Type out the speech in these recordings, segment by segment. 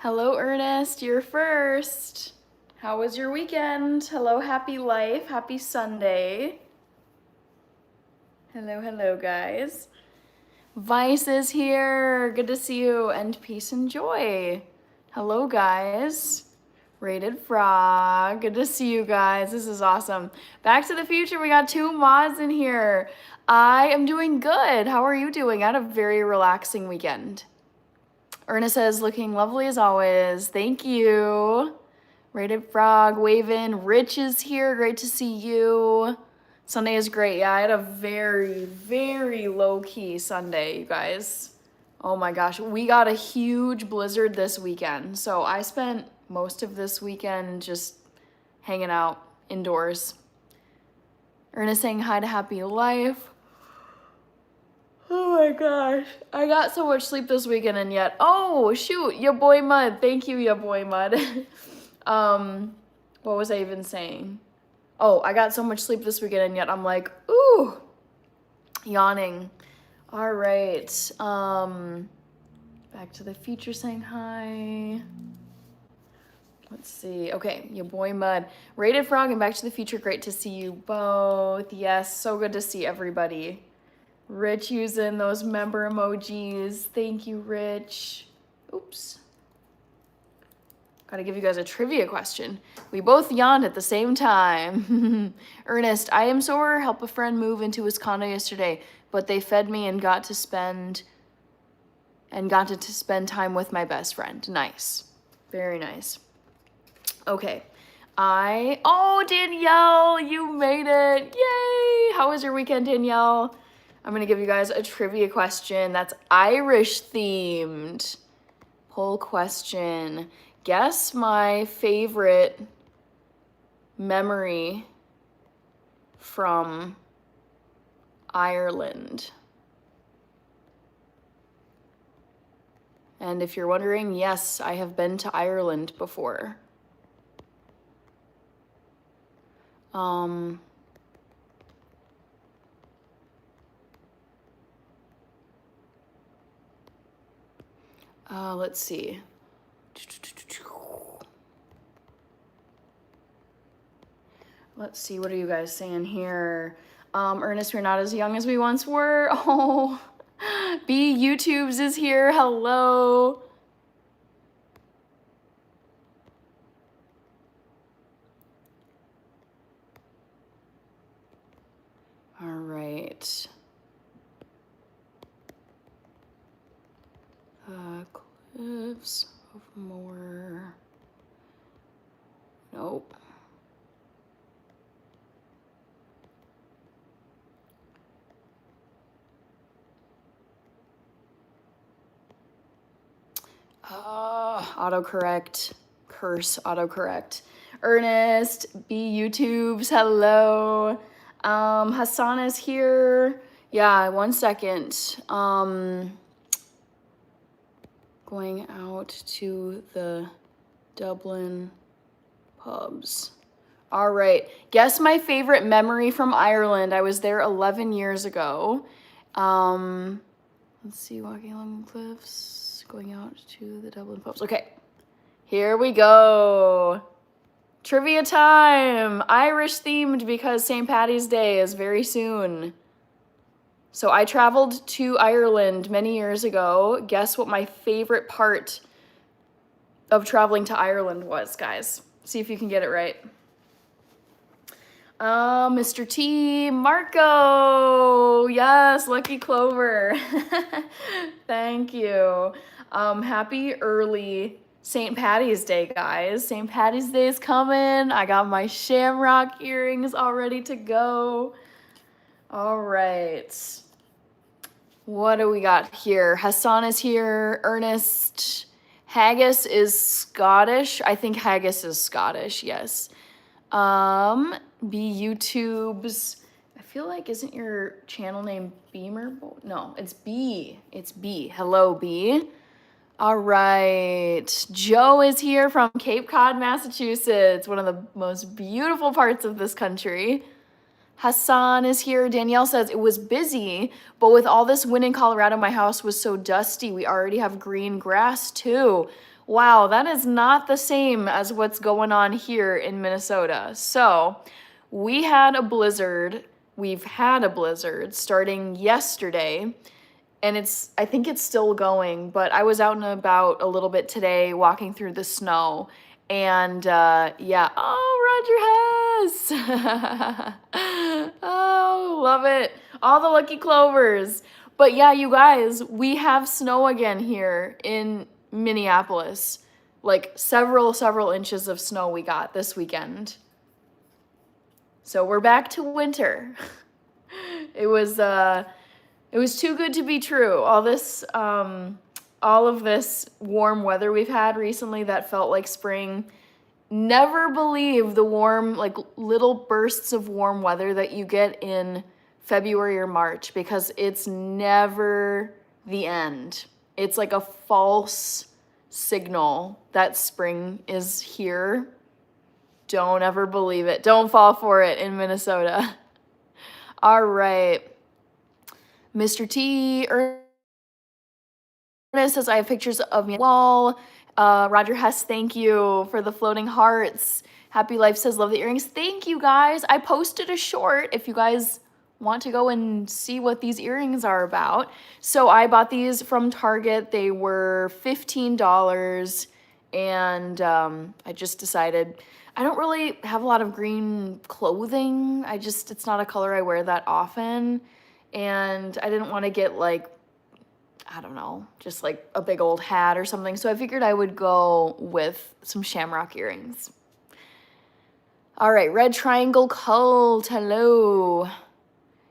Hello, Ernest, you're first. How was your weekend? Hello, happy life, happy Sunday. Hello, guys. Vice is here, good to see you, and peace and joy. Hello, guys. Rated Frog, good to see you guys, this is awesome. Back to the Future, we got 2 mods in here. I am doing good, how are you doing? I had a very relaxing weekend. Ernest says, looking lovely as always. Thank you. Rated Frog, waving. Rich is here. Great to see you. Sunday is great. Yeah, I had a very, very low-key Sunday, you guys. Oh my gosh. We got a huge blizzard this weekend. So I spent most of this weekend just hanging out indoors. Ernest saying hi to Happy Life. Oh my gosh. I got so much sleep this weekend and yet, oh shoot, ya boy Mud. Thank you, ya boy Mud. What was I even saying? Oh, I got so much sleep this weekend and yet I'm like, ooh, yawning. All right. Back to the Future saying hi. Let's see. Okay, your boy Mud. Rated Frog and Back to the Future, great to see you both. Yes, so good to see everybody. Rich using those member emojis. Thank you, Rich. Oops. Gotta give you guys a trivia question. We both yawned at the same time. Ernest, I am sore. Help a friend move into his condo yesterday, but they fed me and got to spend time with my best friend. Nice. Very nice. Okay. Oh, Danielle, you made it. Yay. How was your weekend, Danielle? I'm gonna give you guys a trivia question that's Irish themed. Poll question. Guess my favorite memory from Ireland. And if you're wondering, yes, I have been to Ireland before. Let's see. Let's see, what are you guys saying here? Ernest, we're not as young as we once were. Oh, B YouTubes is here. Hello. All right. Cliffs of Moher. Nope. Autocorrect. Curse autocorrect. Ernest, B YouTubes, hello. Hassan is here. Yeah, 1 second. Going out to the Dublin pubs. All right. Guess my favorite memory from Ireland. I was there 11 years ago. Let's see, walking along the cliffs, going out to the Dublin pubs. Okay, here we go. Trivia time. Irish themed because St. Paddy's Day is very soon. So I traveled to Ireland many years ago. Guess what my favorite part of traveling to Ireland was, guys. See if you can get it right. Mr. T, Marco, yes, Lucky Clover. Thank you. Happy early St. Paddy's Day, guys. St. Paddy's Day is coming. I got my shamrock earrings all ready to go. All right. What do we got here? Hassan is here. Ernest. Haggis is Scottish. I think haggis is Scottish, yes. B YouTubes. I feel like, isn't your channel name Beamer? No, it's B. It's B. Hello, B. All right. Joe is here from Cape Cod, Massachusetts, one of the most beautiful parts of this country. Hassan is here. Danielle says, it was busy, but with all this wind in Colorado, my house was so dusty. We already have green grass too. Wow, that is not the same as what's going on here in Minnesota. So, we had a blizzard. We've had a blizzard starting yesterday, and I think it's still going, but I was out and about a little bit today walking through the snow. And yeah, oh, Roger Hess. Oh, love it. All the lucky clovers. But yeah, you guys, we have snow again here in Minneapolis. Like several inches of snow we got this weekend. So we're back to winter. It was too good to be true. All of this warm weather we've had recently that felt like spring. Never believe the warm, like little bursts of warm weather that you get in February or March, because it's never the end. It's like a false signal that spring is here. Don't ever believe it. Don't fall for it in Minnesota. All right. Mr. T. Ernest says, I have pictures of me on the wall. Roger Hess, thank you for the floating hearts. Happy Life says, love the earrings. Thank you, guys. I posted a short if you guys want to go and see what these earrings are about. So I bought these from Target. They were $15, and I just decided I don't really have a lot of green clothing. It's not a color I wear that often, and I didn't want to get like, I don't know, just like a big old hat or something. So I figured I would go with some shamrock earrings. All right, Red Triangle Cult, hello.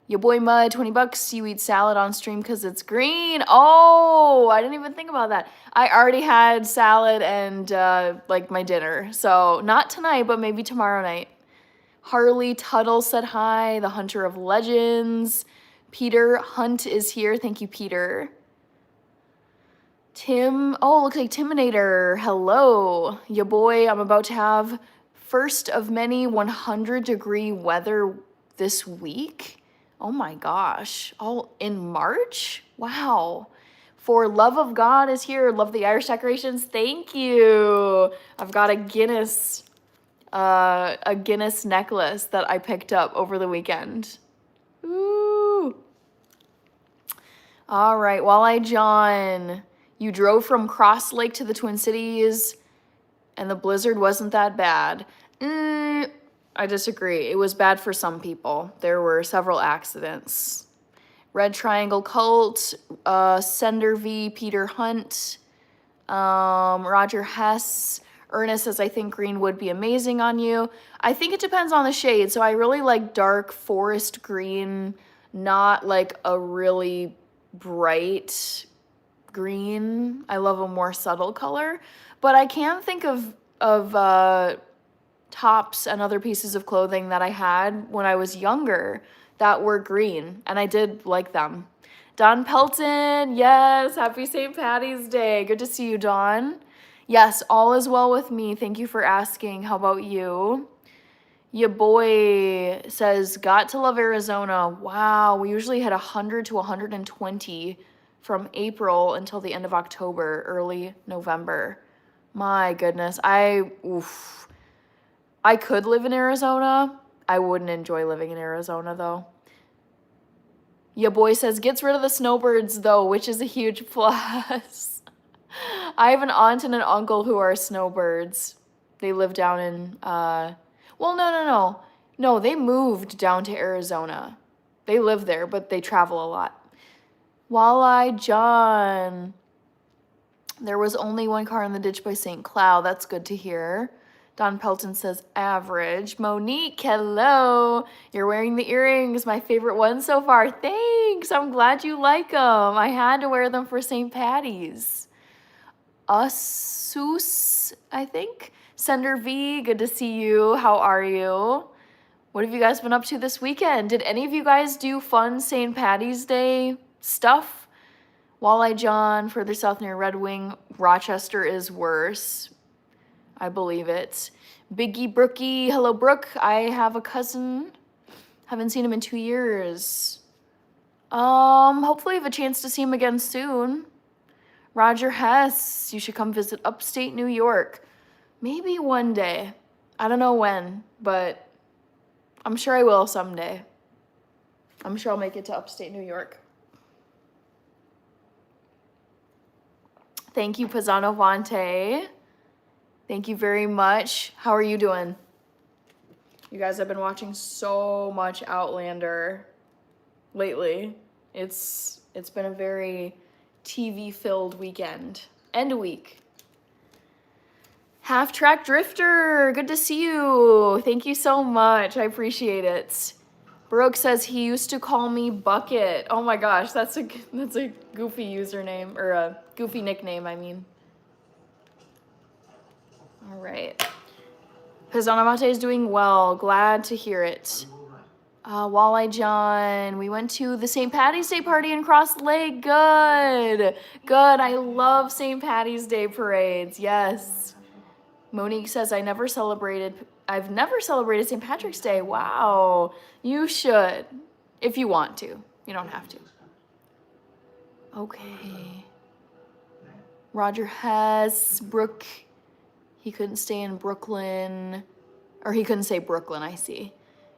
Your boy Mud, $20. You eat salad on stream because it's green. Oh, I didn't even think about that. I already had salad and like my dinner. So not tonight, but maybe tomorrow night. Harley Tuttle said hi. The Hunter of Legends. Peter Hunt is here. Thank you, Peter. Tim, oh, looks like Timinator. Hello. Ya boy, I'm about to have first of many 100-degree weather this week. Oh my gosh. All in March? Wow. For Love of God is here. Love the Irish decorations. Thank you. I've got a Guinness necklace that I picked up over the weekend. Ooh. All right, Walleye John. You drove from Cross Lake to the Twin Cities, and the blizzard wasn't that bad. I disagree. It was bad for some people. There were several accidents. Red Triangle Cult, Sender V, Peter Hunt, Roger Hess. Ernest says, I think green would be amazing on you. I think it depends on the shade. So I really like dark forest green, not like a really bright green. I love a more subtle color. But I can think of tops and other pieces of clothing that I had when I was younger that were green, and I did like them. Don Pelton, yes, happy St. Paddy's Day. Good to see you, Don. Yes, all is well with me. Thank you for asking. How about you? Ya boy says, got to love Arizona. Wow, we usually had 100 to 120 from April until the end of October, early November. My goodness, I could live in Arizona. I wouldn't enjoy living in Arizona, though. Ya boy says, gets rid of the snowbirds, though, which is a huge plus. I have an aunt and an uncle who are snowbirds. They live down in, well, no. No, they moved down to Arizona. They live there, but they travel a lot. Walleye John. There was only one car in the ditch by St. Cloud. That's good to hear. Don Pelton says, average. Monique, hello. You're wearing the earrings. My favorite one so far. Thanks. I'm glad you like them. I had to wear them for St. Paddy's. Asus, I think. Sender V, good to see you. How are you? What have you guys been up to this weekend? Did any of you guys do fun St. Paddy's Day stuff? Walleye John, further south near Red Wing. Rochester is worse. I believe it. Biggie Brookie, hello Brooke. I have a cousin. Haven't seen him in 2 years. Hopefully I have a chance to see him again soon. Roger Hess, you should come visit upstate New York. Maybe one day. I don't know when, but I'm sure I will someday. I'm sure I'll make it to upstate New York. Thank you, Pisano Vante. Thank you very much. How are you doing? You guys have been watching so much Outlander lately. It's been a very TV-filled weekend and a week. Half Track Drifter, good to see you. Thank you so much. I appreciate it. Brooke says he used to call me Bucket. Oh my gosh, that's a goofy username, or a goofy nickname, I mean. All right. Pizanamate is doing well. Glad to hear it. Walleye John, we went to the St. Paddy's Day party in Cross Lake. Good. Good. I love St. Paddy's Day parades. Yes. Monique says, I've never celebrated St. Patrick's Day. Wow. You should, if you want to. You don't have to. Okay. Roger Hess, Brooke, he couldn't stay in Brooklyn, or he couldn't say Brooklyn, I see.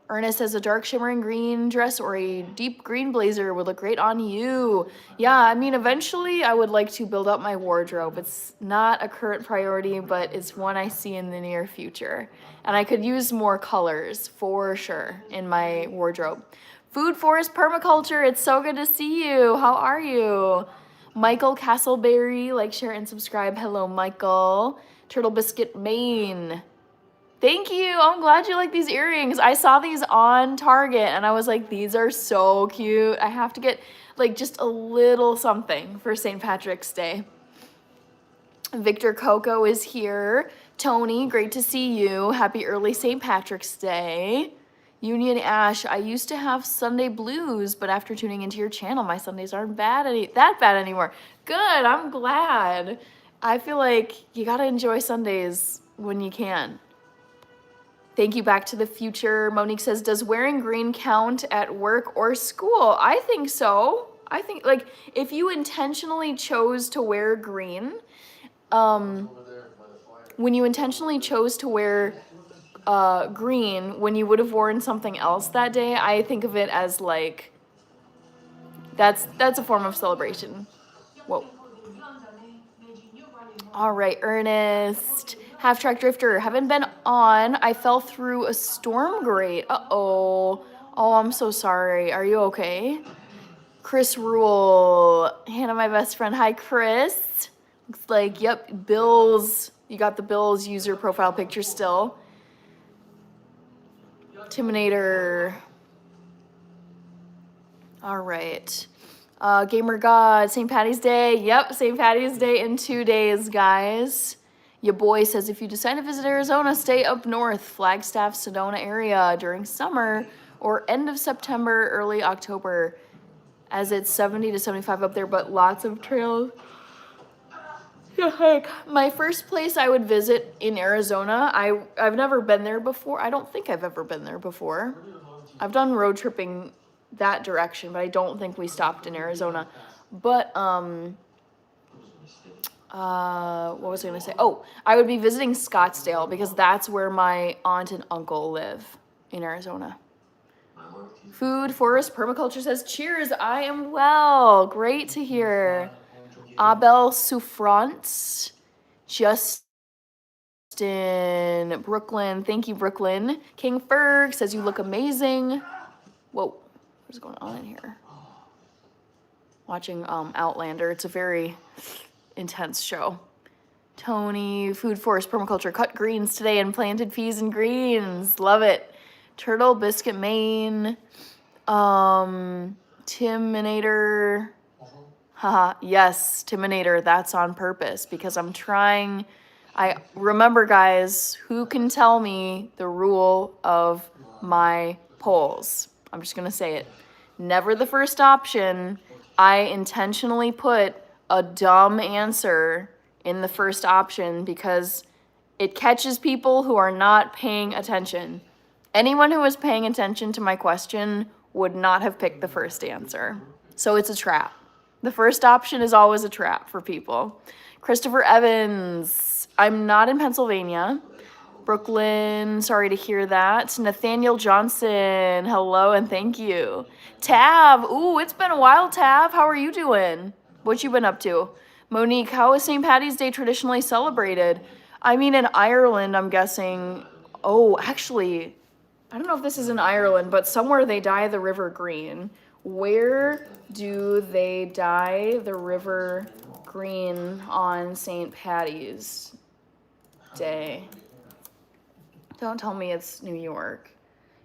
Ernest says a dark shimmering green dress or a deep green blazer would look great on you. Yeah, I mean, eventually I would like to build up my wardrobe. It's not a current priority, but it's one I see in the near future. And I could use more colors for sure in my wardrobe. Food Forest Permaculture, it's so good to see you. How are you? Michael Castleberry, like, share, and subscribe. Hello, Michael. Turtle Biscuit Maine. Thank you. I'm glad you like these earrings. I saw these on Target and I was like, these are so cute. I have to get like just a little something for St. Patrick's Day. Victor Coco is here. Tony, great to see you. Happy early St. Patrick's Day. Union Ash, I used to have Sunday blues, but after tuning into your channel, my Sundays aren't that bad anymore. Good, I'm glad. I feel like you gotta enjoy Sundays when you can. Thank you, Back to the Future. Monique says, does wearing green count at work or school? I think so. I think, like, if you intentionally chose to wear green, when you intentionally chose to wear green, when you would have worn something else that day, I think of it as, like, that's a form of celebration. Whoa. All right, Ernest. Half Track Drifter, haven't been on. I fell through a storm grate. Uh-oh. Oh, I'm so sorry. Are you okay? Chris Rule. Hannah, my best friend. Hi, Chris. Looks like, yep, Bill's. You got the Bill's user profile picture still. Timinator. All right. Gamer God, St. Paddy's Day. Yep, St. Paddy's Day in 2 days, guys. Your boy says if you decide to visit Arizona, stay up north, Flagstaff, Sedona area during summer or end of September, early October, as it's 70 to 75 up there, but lots of trails. My first place I would visit in Arizona, I've never been there before. I don't think I've ever been there before. I've done road tripping that direction, but I don't think we stopped in Arizona. But, what was I going to say? Oh, I would be visiting Scottsdale because that's where my aunt and uncle live in Arizona. Food Forest Permaculture says, cheers, I am well. Great to hear. Abel Souffrance, Justin, Brooklyn. Thank you, Brooklyn. King Ferg says, you look amazing. Whoa, what's going on in here? Watching Outlander. It's a very intense show. Tony, Food Forest Permaculture, cut greens today and planted peas and greens. Love it. Turtle Biscuit Maine. Timinator. Haha, yes, Timinator. That's on purpose because I'm trying. I remember, guys, who can tell me the rule of my polls? I'm just going to say it. Never the first option. I intentionally put a dumb answer in the first option because it catches people who are not paying attention. Anyone who was paying attention to my question would not have picked the first answer. So it's a trap. The first option is always a trap for people. Christopher Evans, I'm not in Pennsylvania. Brooklyn, sorry to hear that. Nathaniel Johnson, hello and thank you. Tav, ooh, it's been a while, Tav. How are you doing? What you been up to? Monique, how is St. Paddy's Day traditionally celebrated? I mean, in Ireland, I'm guessing. Oh, actually, I don't know if this is in Ireland, but somewhere they dye the river green. Where do they dye the river green on St. Paddy's Day? Don't tell me it's New York.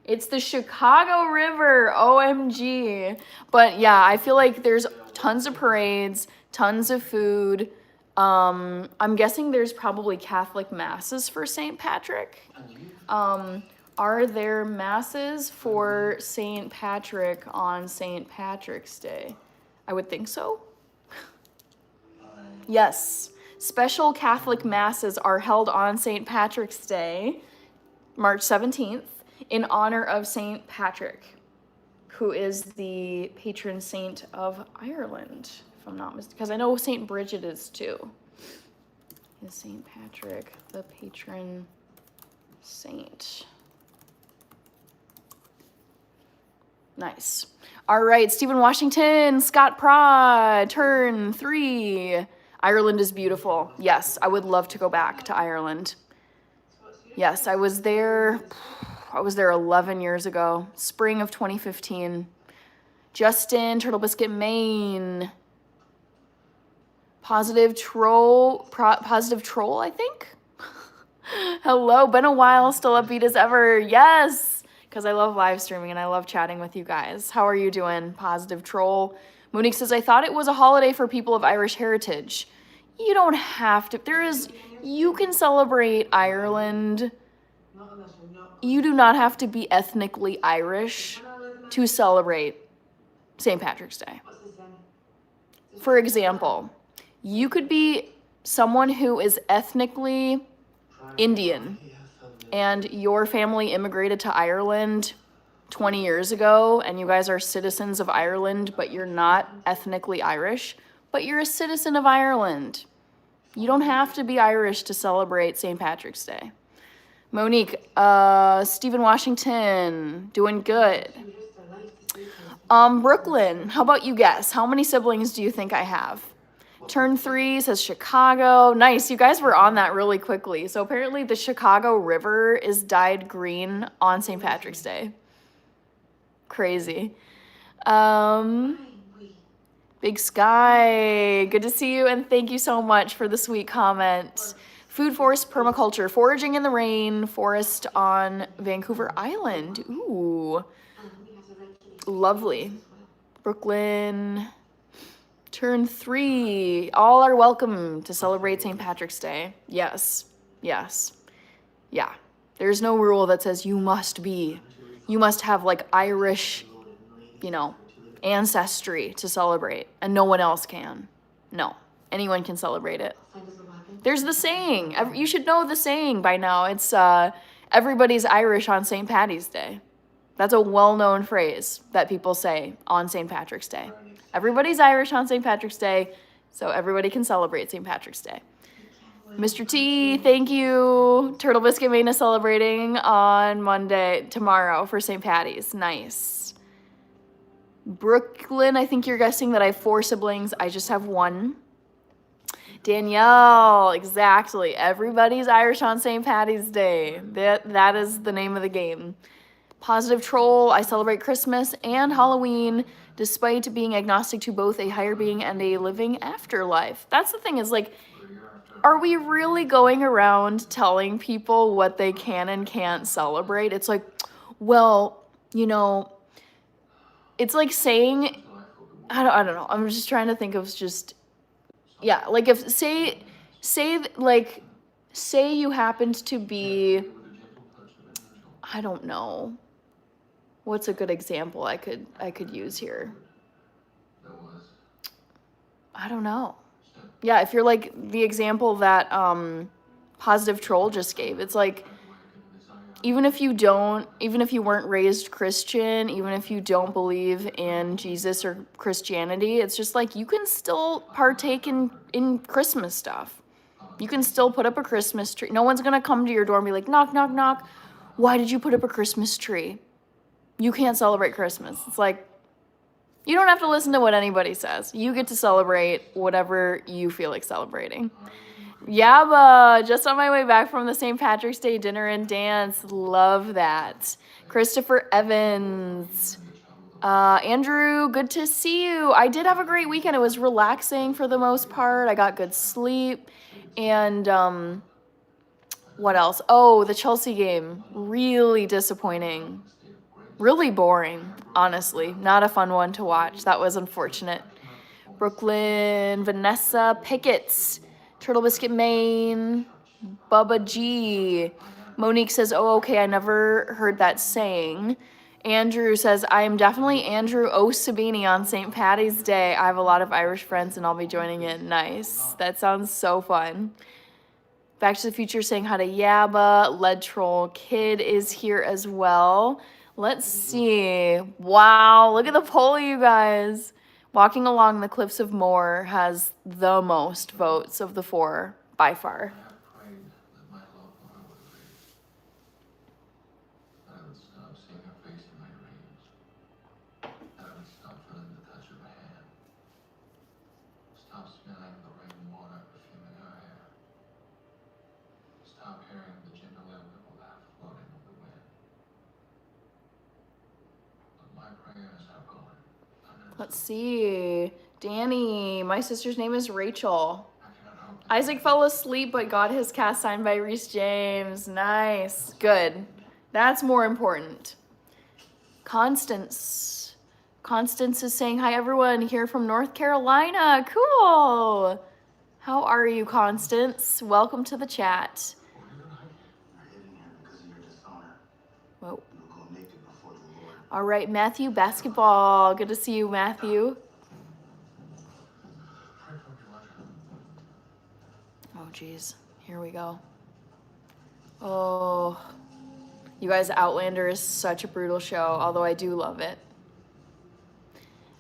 It's the Chicago River, OMG. But yeah, I feel like there's tons of parades, tons of food. I'm guessing there's probably Catholic masses for St. Patrick. Are there masses for St. Patrick on St. Patrick's Day? I would think so. Yes, special Catholic masses are held on St. Patrick's Day, March 17th, in honor of St. Patrick, who is the patron saint of Ireland, if I'm not mistaken, because I know St. Bridget is too. Is St. Patrick the patron saint? Nice. All right, Stephen Washington, Scott Prod, turn 3. Ireland is beautiful. Yes, I would love to go back to Ireland. Yes, I was there 11 years ago, spring of 2015. Justin, Turtle Biscuit, Maine. Positive troll, I think. Hello, been a while, still upbeat as ever. Yes, because I love live streaming and I love chatting with you guys. How are you doing, Positive Troll? Monique says, I thought it was a holiday for people of Irish heritage. You don't have to. You can celebrate Ireland. You do not have to be ethnically Irish to celebrate St. Patrick's Day. For example, you could be someone who is ethnically Indian and your family immigrated to Ireland 20 years ago and you guys are citizens of Ireland, but you're not ethnically Irish, but you're a citizen of Ireland. You don't have to be Irish to celebrate St. Patrick's Day. Monique, Stephen Washington, doing good. Brooklyn, how about you guess? How many siblings do you think I have? Turn 3 says Chicago. Nice, you guys were on that really quickly. So apparently the Chicago River is dyed green on St. Patrick's Day. Crazy. Big Sky, good to see you and thank you so much for the sweet comment. Food Forest Permaculture, foraging in the rain, forest on Vancouver Island. Ooh, lovely. Brooklyn, turn 3. All are welcome to celebrate St. Patrick's Day. Yes, yes, yeah. There's no rule that says you must have like Irish, ancestry to celebrate, and no one else can. No, anyone can celebrate it. There's the saying. You should know the saying by now. It's everybody's Irish on St. Paddy's Day. That's a well-known phrase that people say on St. Patrick's Day. Everybody's Irish on St. Patrick's Day, so everybody can celebrate St. Patrick's Day. Mr. T, thank you. Turtle Biscuit Maine is celebrating on tomorrow for St. Paddy's. Nice. Brooklyn, I think you're guessing that I have 4 siblings. I just have 1. Danielle, exactly. Everybody's Irish on St. Paddy's Day. That is the name of the game. Positive Troll, I celebrate Christmas and Halloween despite being agnostic to both a higher being and a living afterlife. That's the thing is like, are we really going around telling people what they can and can't celebrate? It's like, well, it's like saying, I don't know. I'm just trying to think of just, yeah, like if say you happened to be, I don't know. What's a good example I could use here? I don't know. Yeah, if you're like the example that Positive Troll just gave, it's like even if you weren't raised Christian, even if you don't believe in Jesus or Christianity, it's just like you can still partake in Christmas stuff. You can still put up a Christmas tree. No one's gonna come to your door and be like, knock, knock, knock. Why did you put up a Christmas tree? You can't celebrate Christmas. It's like, you don't have to listen to what anybody says. You get to celebrate whatever you feel like celebrating. Yaba, just on my way back from the St. Patrick's Day dinner and dance. Love that. Christopher Evans. Andrew, good to see you. I did have a great weekend. It was relaxing for the most part. I got good sleep. And what else? Oh, the Chelsea game. Really disappointing. Really boring, honestly. Not a fun one to watch. That was unfortunate. Brooklyn, Vanessa Pickett's, Turtle Biscuit Maine, Bubba G. Monique says, oh, okay, I never heard that saying. Andrew says, I am definitely Andrew O'Sabini on St. Paddy's Day. I have a lot of Irish friends and I'll be joining in. Nice. That sounds so fun. Back to the Future saying hi to Yaba. Lead Troll Kid is here as well. Let's see. Wow, look at the poll, you guys. Walking Along the Cliffs of Moher has the most votes of the four, by far. Let's see. Danny, my sister's name is Rachel. Isaac fell asleep but got his cast signed by Reese James. Nice. Good. That's more important. Constance. Constance is saying, hi everyone, here from North Carolina. Cool. How are you, Constance? Welcome to the chat. Whoa. All right, Matthew Basketball. Good to see you, Matthew. Oh, geez. Here we go. Oh, you guys, Outlander is such a brutal show, although I do love it.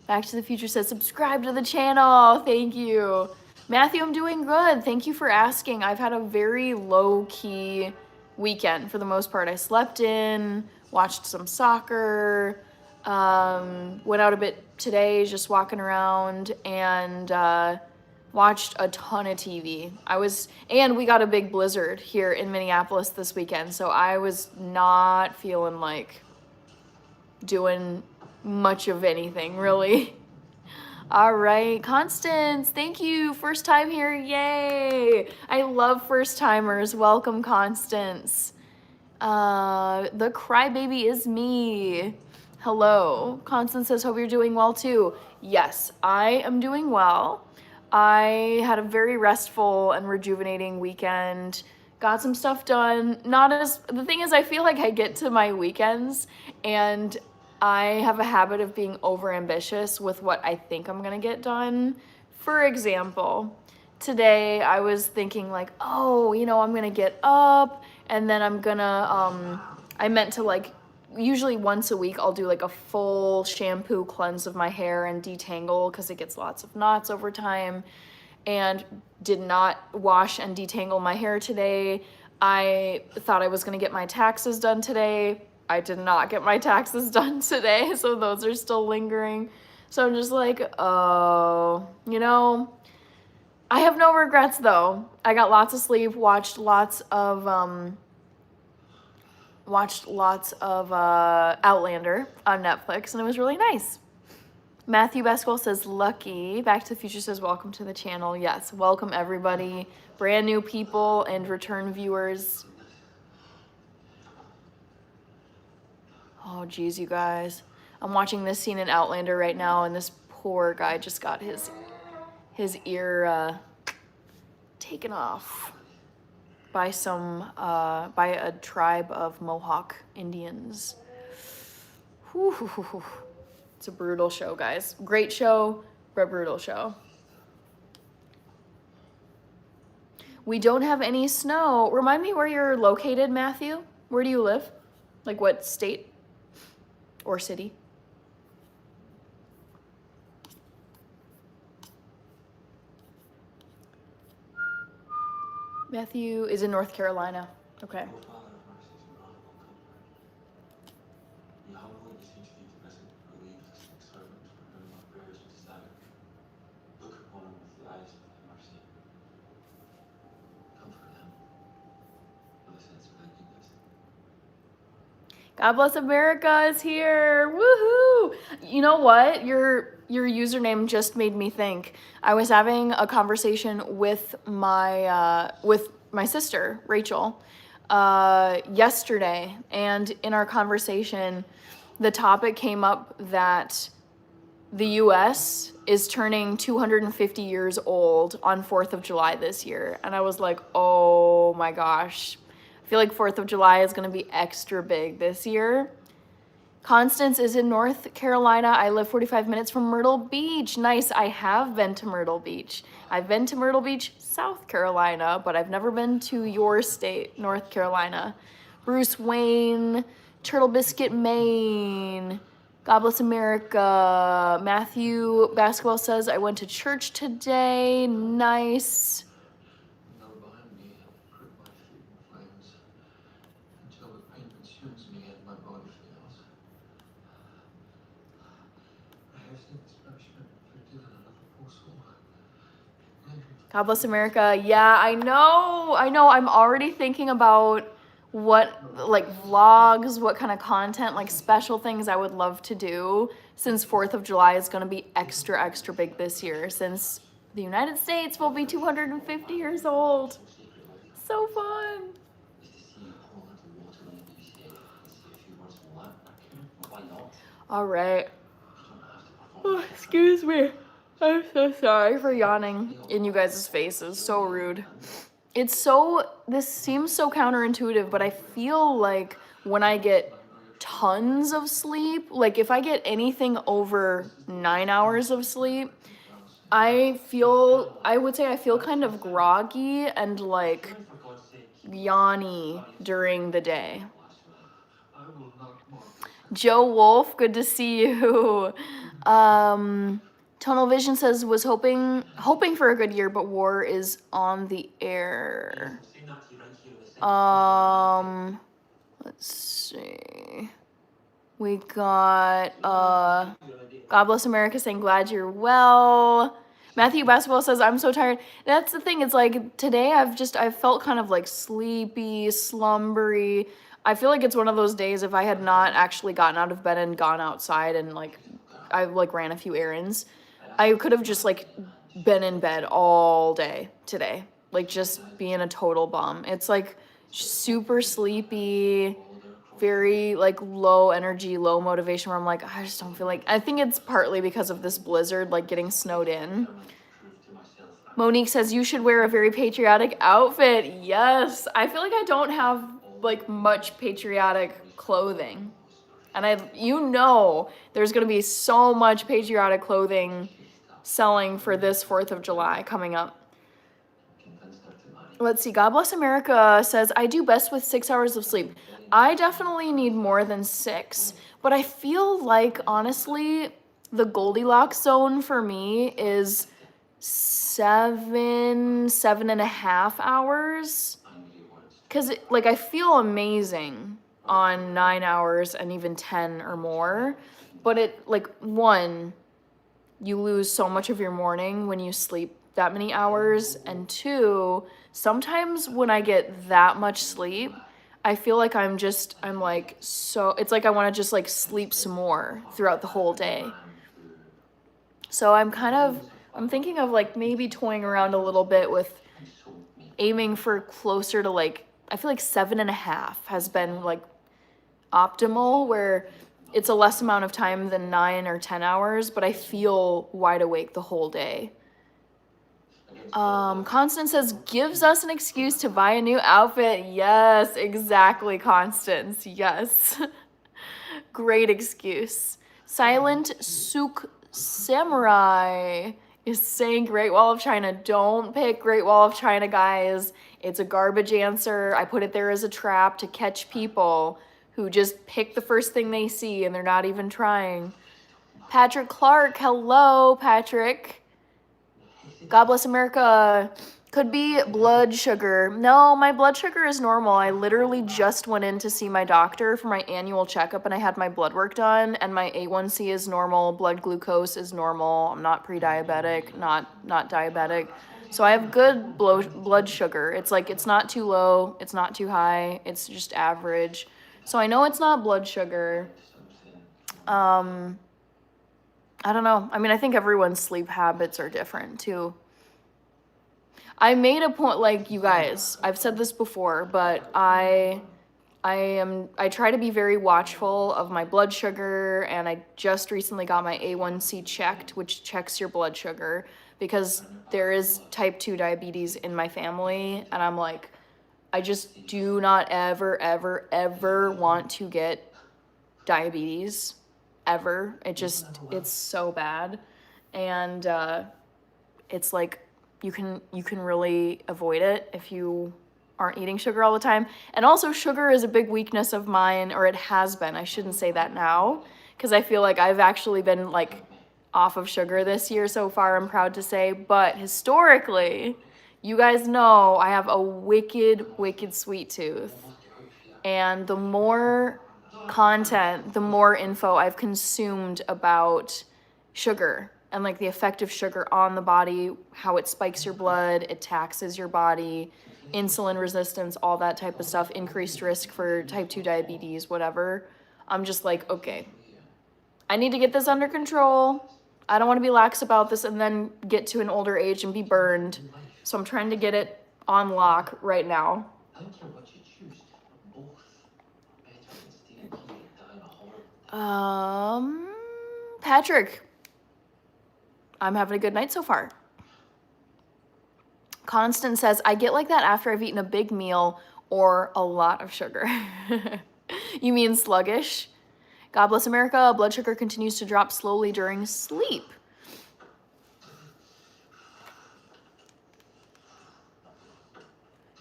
Back to the Future says, subscribe to the channel. Thank you. Matthew, I'm doing good. Thank you for asking. I've had a very low-key weekend for the most part. I slept in, watched some soccer, went out a bit today just walking around, and watched a ton of TV. And we got a big blizzard here in Minneapolis this weekend, so I was not feeling like doing much of anything, really. All right, Constance, thank you. First time here, yay. I love first timers. Welcome, Constance. The crybaby is me. Hello. Constance says, hope you're doing well too. Yes, I am doing well. I had a very restful and rejuvenating weekend. Got some stuff done. The thing is, I feel like I get to my weekends and I have a habit of being overambitious with what I think I'm gonna get done. For example, today I was thinking like, oh, I'm gonna get up and then I'm gonna, I meant to like, usually once a week I'll do like a full shampoo cleanse of my hair and detangle because it gets lots of knots over time, and did not wash and detangle my hair today. I thought I was gonna get my taxes done today. I did not get my taxes done today, so those are still lingering. So I'm just like, oh, I have no regrets though. I got lots of sleep, watched lots of Outlander on Netflix, and it was really nice. Matthew Basketball says, lucky. Back to the Future says, welcome to the channel. Yes, welcome everybody, brand new people and return viewers. Oh, geez, you guys. I'm watching this scene in Outlander right now, and this poor guy just got his ear taken off by a tribe of Mohawk Indians. Whew. It's a brutal show, guys. Great show, but brutal show. We don't have any snow. Remind me where you're located, Matthew? Where do you live? Like what state or city? Matthew is in North Carolina. Okay. God bless America is here. Woohoo! You know what? Your username just made me think. I was having a conversation with my sister, Rachel, yesterday, and in our conversation, the topic came up that the US is turning 250 years old on 4th of July this year. And I was like, oh my gosh. I feel like 4th of July is going to be extra big this year. Constance is in North Carolina. I live 45 minutes from Myrtle Beach. Nice. I have been to Myrtle Beach. I've been to Myrtle Beach, South Carolina, but I've never been to your state, North Carolina. Bruce Wayne, Turtle Biscuit, Maine. God bless America. Matthew Basketball says, I went to church today. Nice. God bless America. Yeah, I know. I'm already thinking about what, like, vlogs, what kind of content, like, special things I would love to do, since 4th of July is going to be extra, extra big this year, since the United States will be 250 years old. So fun. All right. Oh, excuse me. I'm so sorry for yawning in you guys' faces. So rude. This seems so counterintuitive, but I feel like when I get tons of sleep, like if I get anything over 9 hours of sleep, I would say I feel kind of groggy and like yawny during the day. Joe Wolf, good to see you. Tunnel Vision says, was hoping for a good year, but war is on the air. Let's see. We got God bless America saying, glad you're well. Matthew Basketball says, I'm so tired. That's the thing. It's like today I've felt kind of like sleepy, slumbery. I feel like it's one of those days if I had not actually gotten out of bed and gone outside and like I like ran a few errands, I could have just like been in bed all day today. Like just being a total bum. It's like super sleepy, very like low energy, low motivation, where I'm like, I just don't feel like, I think it's partly because of this blizzard, like getting snowed in. Monique says, you should wear a very patriotic outfit. Yes. I feel like I don't have like much patriotic clothing. And there's going to be so much patriotic clothing selling for this 4th of July coming up. Let's see. God bless America says, I do best with 6 hours of sleep. I definitely need more than 6, but I feel like, honestly, the Goldilocks zone for me is 7.5 hours. Because, like, I feel amazing on 9 hours and even 10 or more. But you lose so much of your morning when you sleep that many hours. And 2, sometimes when I get that much sleep, I feel like it's like I want to just like sleep some more throughout the whole day. So I'm thinking of like maybe toying around a little bit with aiming for closer to like, I feel like 7.5 has been like optimal, where it's a less amount of time than 9 or 10 hours, but I feel wide awake the whole day. Constance says, gives us an excuse to buy a new outfit. Yes, exactly, Constance. Yes. Great excuse. Silent Souk Samurai is saying Great Wall of China. Don't pick Great Wall of China, guys. It's a garbage answer. I put it there as a trap to catch people who just pick the first thing they see and they're not even trying. Patrick Clark, hello, Patrick. God bless America. Could be blood sugar. No, my blood sugar is normal. I literally just went in to see my doctor for my annual checkup and I had my blood work done and my A1C is normal, blood glucose is normal. I'm not pre-diabetic, not diabetic. So I have good blood sugar. It's like it's not too low, it's not too high, it's just average. So I know it's not blood sugar. I don't know. I mean, I think everyone's sleep habits are different too. I made a point, like, you guys, I've said this before, but I try to be very watchful of my blood sugar, and I just recently got my A1C checked, which checks your blood sugar, because there is type 2 diabetes in my family, and I'm like, I just do not ever want to get diabetes, ever. It's so bad, and it's like, you can really avoid it if you aren't eating sugar all the time. And also, sugar is a big weakness of mine, or it has been. I shouldn't say that now, because I feel like I've actually been like off of sugar this year so far, I'm proud to say. But historically, you guys know I have a wicked sweet tooth. And the more content, the more info I've consumed about sugar and like the effect of sugar on the body, how it spikes your blood, it taxes your body, insulin resistance, all that type of stuff, increased risk for type 2 diabetes, whatever. I'm just like, okay, I need to get this under control. I don't want to be lax about this and then get to an older age and be burned. So I'm trying to get it on lock right now. Patrick, I'm having a good night so far. Constance says, I get like that after I've eaten a big meal or a lot of sugar. You mean sluggish? God bless America. Blood sugar continues to drop slowly during sleep.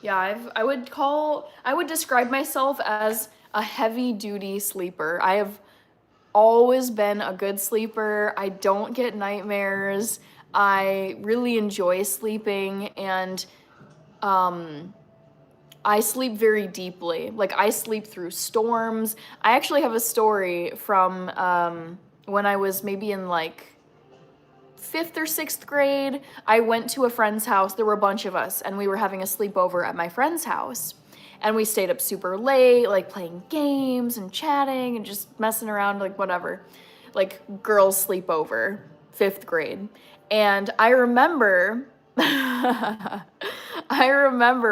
Yeah, I would describe myself as a heavy-duty sleeper. I have always been a good sleeper. I don't get nightmares. I really enjoy sleeping, and I sleep very deeply. Like, I sleep through storms. I actually have a story from when I was maybe in like 5th or 6th grade. I went to a friend's house. There were a bunch of us, and we were having a sleepover at my friend's house. And we stayed up super late, like playing games and chatting and just messing around, like whatever. Like girls sleepover, 5th grade. And I remember,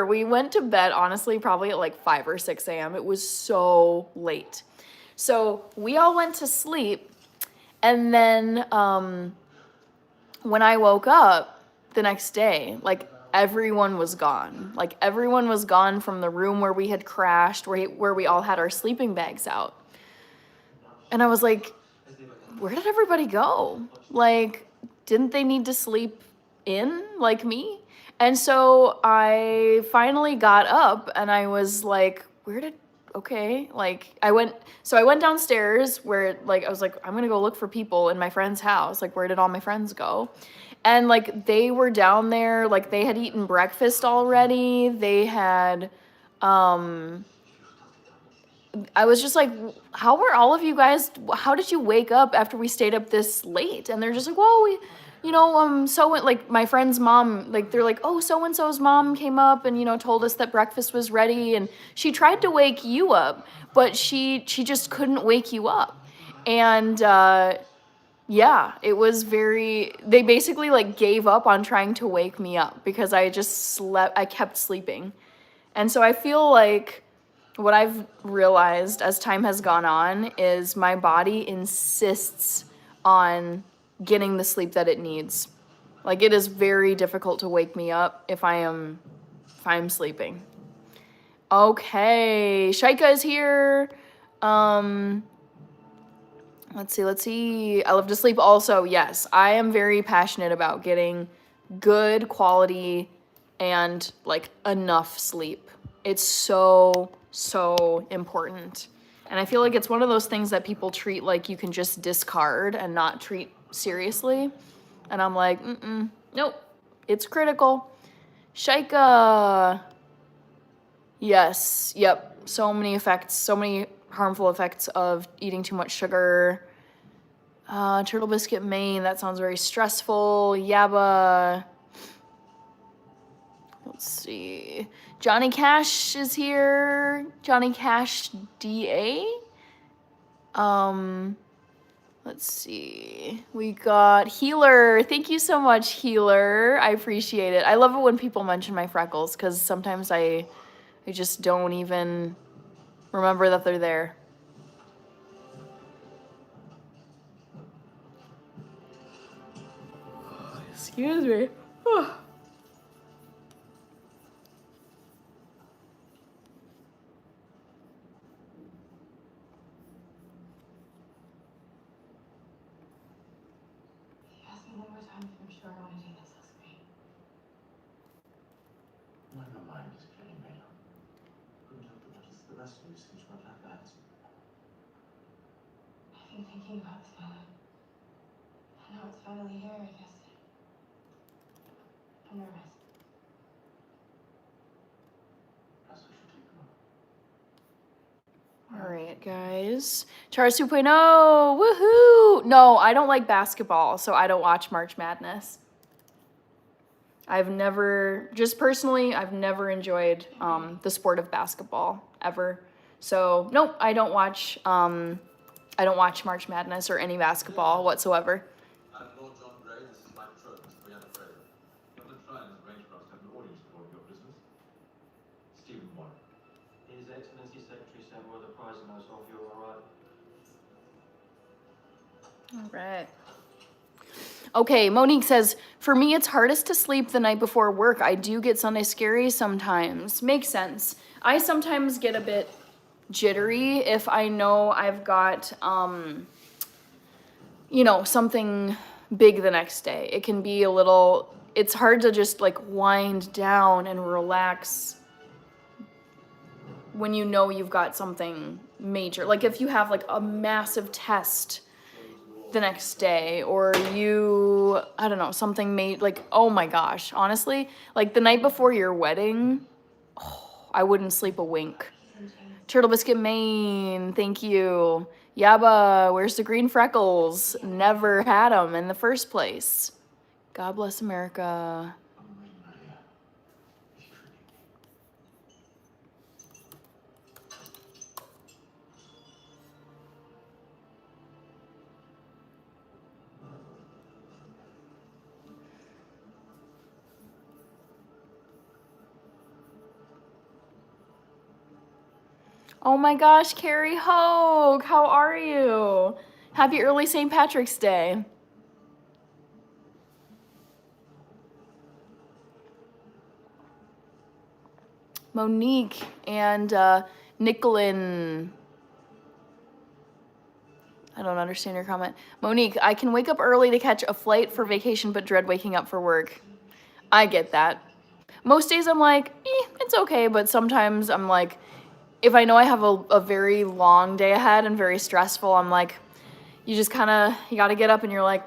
we went to bed, honestly, probably at like 5 or 6 a.m. It was so late. So we all went to sleep. And then when I woke up the next day, like, everyone was gone. Like, everyone was gone from the room where we had crashed, where we all had our sleeping bags out. And I was like, where did everybody go? Like, didn't they need to sleep in like me? And so I finally got up and I was like, okay, like I went downstairs where, like, I was like, I'm gonna go look for people in my friend's house. Like, where did all my friends go? And like, they were down there, like they had eaten breakfast already. They had, I was just like, how were all of you guys, how did you wake up after we stayed up this late? And they're just like, well, we, like my friend's mom, like they're like, oh, so-and-so's mom came up and, told us that breakfast was ready. And she tried to wake you up, but she just couldn't wake you up. And, yeah, it was they basically like gave up on trying to wake me up because I kept sleeping. And so I feel like what I've realized as time has gone on is my body insists on getting the sleep that it needs. Like, it is very difficult to wake me up if I'm sleeping. Okay, Shaika is here. Let's see. I love to sleep also. Yes, I am very passionate about getting good quality and like enough sleep. It's so, so important. And I feel like it's one of those things that people treat like you can just discard and not treat seriously. And I'm like, nope, it's critical. Shaika. Yes, yep. So many effects, so many harmful effects of eating too much sugar. Turtle Biscuit Maine, that sounds very stressful. Yabba. Let's see. Johnny Cash is here. Johnny Cash DA. Let's see. We got Healer. Thank you so much, Healer. I appreciate it. I love it when people mention my freckles because sometimes I just don't even remember that they're there. Excuse me. All right, guys. Chars 2.0, woohoo! No, I don't like basketball, so I don't watch March Madness. I've never, just personally, I've never enjoyed the sport of basketball ever. So nope, I don't watch March Madness or any basketball whatsoever. I'm Lord John Grey, this is my betrothed, Miss Brianna Fraser. Governor Tryon has arranged for us to have an audience recording your business. Stephen Warren. His Excellency Secretary sent word apprising us of your arrival. All right. Okay, Monique says, for me, it's hardest to sleep the night before work. I do get Sunday scaries sometimes. Makes sense. I sometimes get a bit jittery if I know I've got, something big the next day. It can be a little, it's hard to just like wind down and relax when you know you've got something major. Like if you have like a massive test the next day, or I don't know, something made like, oh my gosh, honestly, like the night before your wedding, I wouldn't sleep a wink. Turtle Biscuit Maine, thank you. Yabba, where's the green freckles? Never had them in the first place. God bless America. Oh my gosh, Carrie Hogue, how are you? Happy early St. Patrick's Day. Monique and Nicolin. I don't understand your comment. Monique, I can wake up early to catch a flight for vacation, but dread waking up for work. I get that. Most days I'm like, it's okay, but sometimes I'm like, if I know I have a very long day ahead and very stressful, I'm like, you gotta get up and you're like,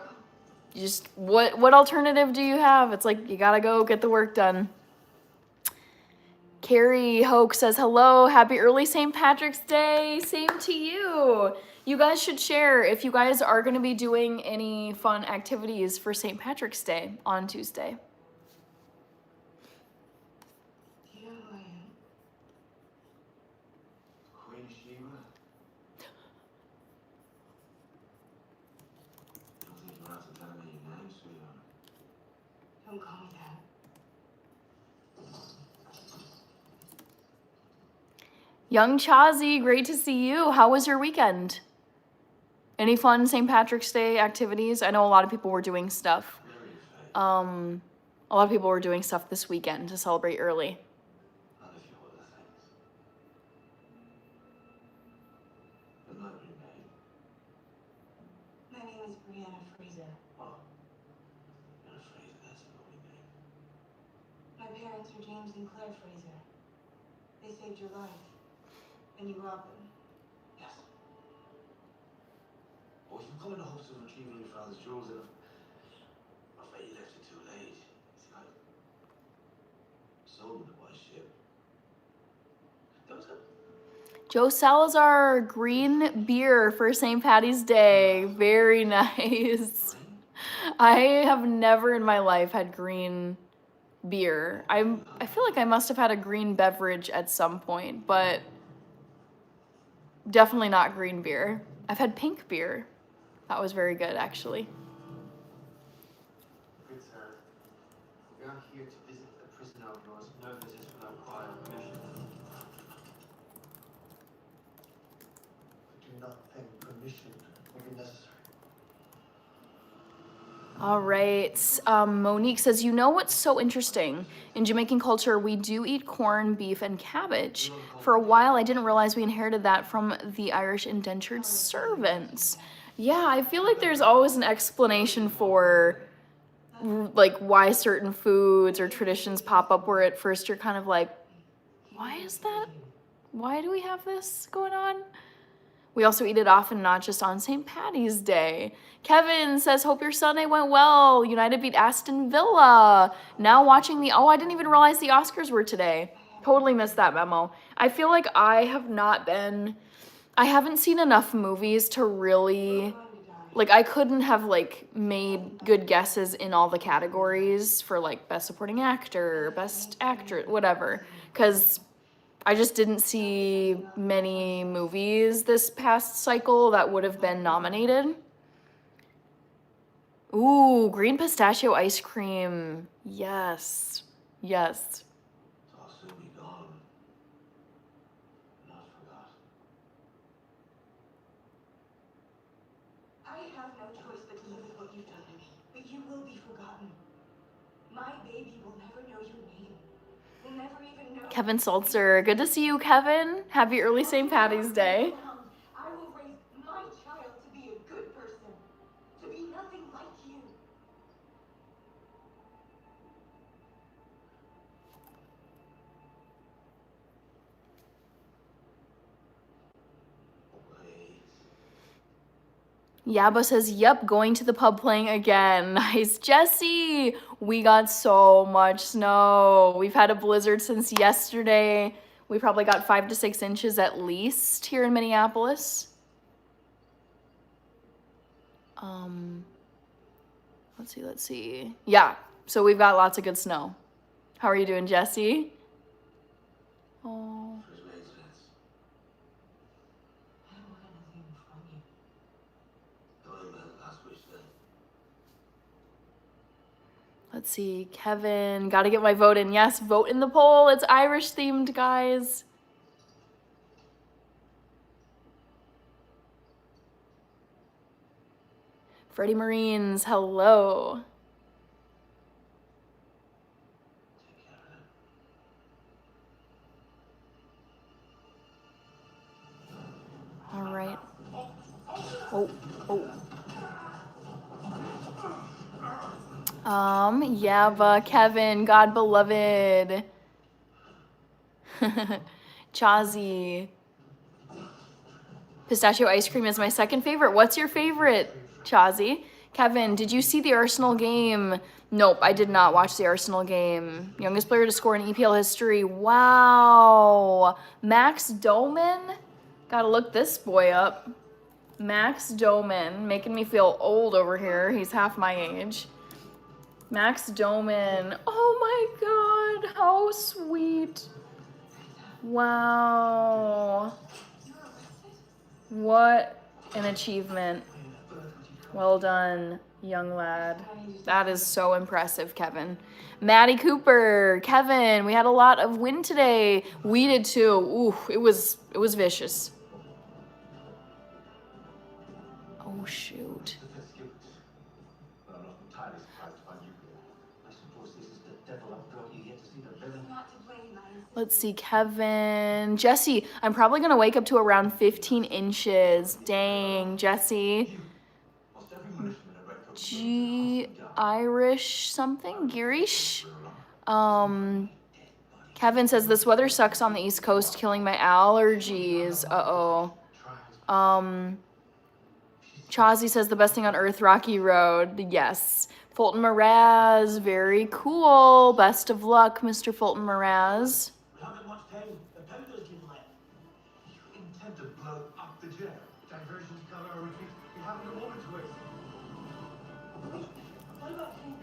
what alternative do you have? It's like, you gotta go get the work done. Carrie Hoke says, hello, happy early St. Patrick's Day. Same to you. You guys should share if you guys are gonna be doing any fun activities for St. Patrick's Day on Tuesday. Don't call me that. Young Chazi, great to see you. How was your weekend? Any fun St. Patrick's Day activities? I know a lot of people were doing stuff. A lot of people were doing stuff this weekend to celebrate early. My name is Brianna Fraser. My parents are James and Claire Fraser. They saved your life, and you robbed them. Yes. Well, you've come in the hopes of retrieving your father's jewels, and I'm afraid you left it too late. See, I sold them to buy a ship. That was it. Joe Salazar, green beer for St. Paddy's Day. Very nice. I have never in my life had green beer. I feel like I must have had a green beverage at some point, but definitely not green beer. I've had pink beer. That was very good, actually. Good sir. We are here to visit a prisoner of yours. No visits without prior permission. I do not think permission will be necessary. All right. Monique says, you know what's so interesting? In Jamaican culture, we do eat corn, beef, and cabbage. For a while, I didn't realize we inherited that from the Irish indentured servants. Yeah, I feel like there's always an explanation for like why certain foods or traditions pop up where at first you're kind of like, why is that? Why do we have this going on? We also eat it often, not just on St. Paddy's Day. Kevin says, hope your Sunday went well. United beat Aston Villa. Now watching the, oh, I didn't even realize the Oscars were today. Totally missed that memo. I feel like I haven't seen enough movies to really, like I couldn't have like made good guesses in all the categories for like best supporting actor, best actress, whatever. Because I just didn't see many movies this past cycle that would have been nominated. Ooh, green pistachio ice cream. Yes. Yes. It's all soon be gone. Not forgot. I have no choice but to live with what you've done to me. But you will be forgotten. My baby will never know your name. Will never even know. Kevin Salzer. Good to see you, Kevin. Happy early St. Paddy's Day. I will raise my child to be a good person. To be nothing like you. Wait. Yaba says, yep, going to the pub playing again. Nice. Jesse, we got so much snow. We've had a blizzard since yesterday. We probably got 5 to 6 inches at least here in Minneapolis. Let's see. Yeah, so we've got lots of good snow. How are you doing, Jesse? Oh. For his maintenance. I don't want anything from you. Doyle man's last wish then. Let's see, Kevin, gotta get my vote in. Yes, vote in the poll. It's Irish themed, guys. Freddie Marines, hello. Take care of him. All right. Oh. Yava, Kevin, God beloved. Chazi. Pistachio ice cream is my second favorite. What's your favorite, Chazi? Kevin, did you see the Arsenal game? Nope, I did not watch the Arsenal game. Youngest player to score in EPL history. Wow. Max Doman? Gotta look this boy up. Max Doman, making me feel old over here. He's half my age. Max Doman. Oh my God, how sweet. Wow. What an achievement. Well done, young lad. That is so impressive, Kevin. Maddie Cooper. Kevin, we had a lot of wind today. We did too. Ooh, it was vicious. Oh, shoot. But I'm not entirely surprised to find you here. I suppose this is the devil I've brought you here to see the villain. Not to blame, I insist. Let's see, Kevin. Jesse, I'm probably going to wake up to around 15 inches. Dang, Jesse. Most every militiaman in Red Coat Irish something? Girish? Kevin says this weather sucks on the East Coast, killing my allergies. Uh-oh. Chazzy says the best thing on earth, Rocky Road. Yes. Fulton Mraz, very cool. Best of luck, Mr. Fulton Mraz. We haven't much time. The powder's been lit. You intend to blow up the jail? Diversions cover, I repeat. We haven't a moment to waste. Wait, what about him? We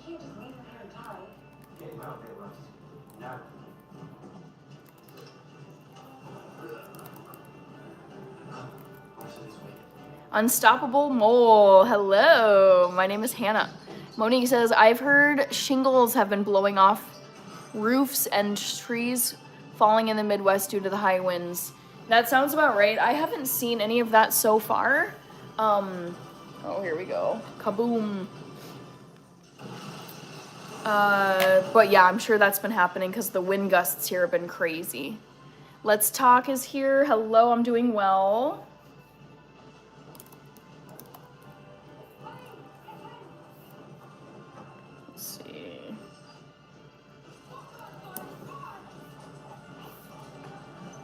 can't just leave him here to die. Get him out there, Russ. Now. Russ, this way. Unstoppable Mole. Hello. My name is Hannah. Monique says, I've heard shingles have been blowing off roofs and trees falling in the Midwest due to the high winds. That sounds about right. I haven't seen any of that so far. Oh, here we go. Kaboom. But yeah, I'm sure that's been happening because the wind gusts here have been crazy. Let's Talk is here. Hello, I'm doing well. Let's see.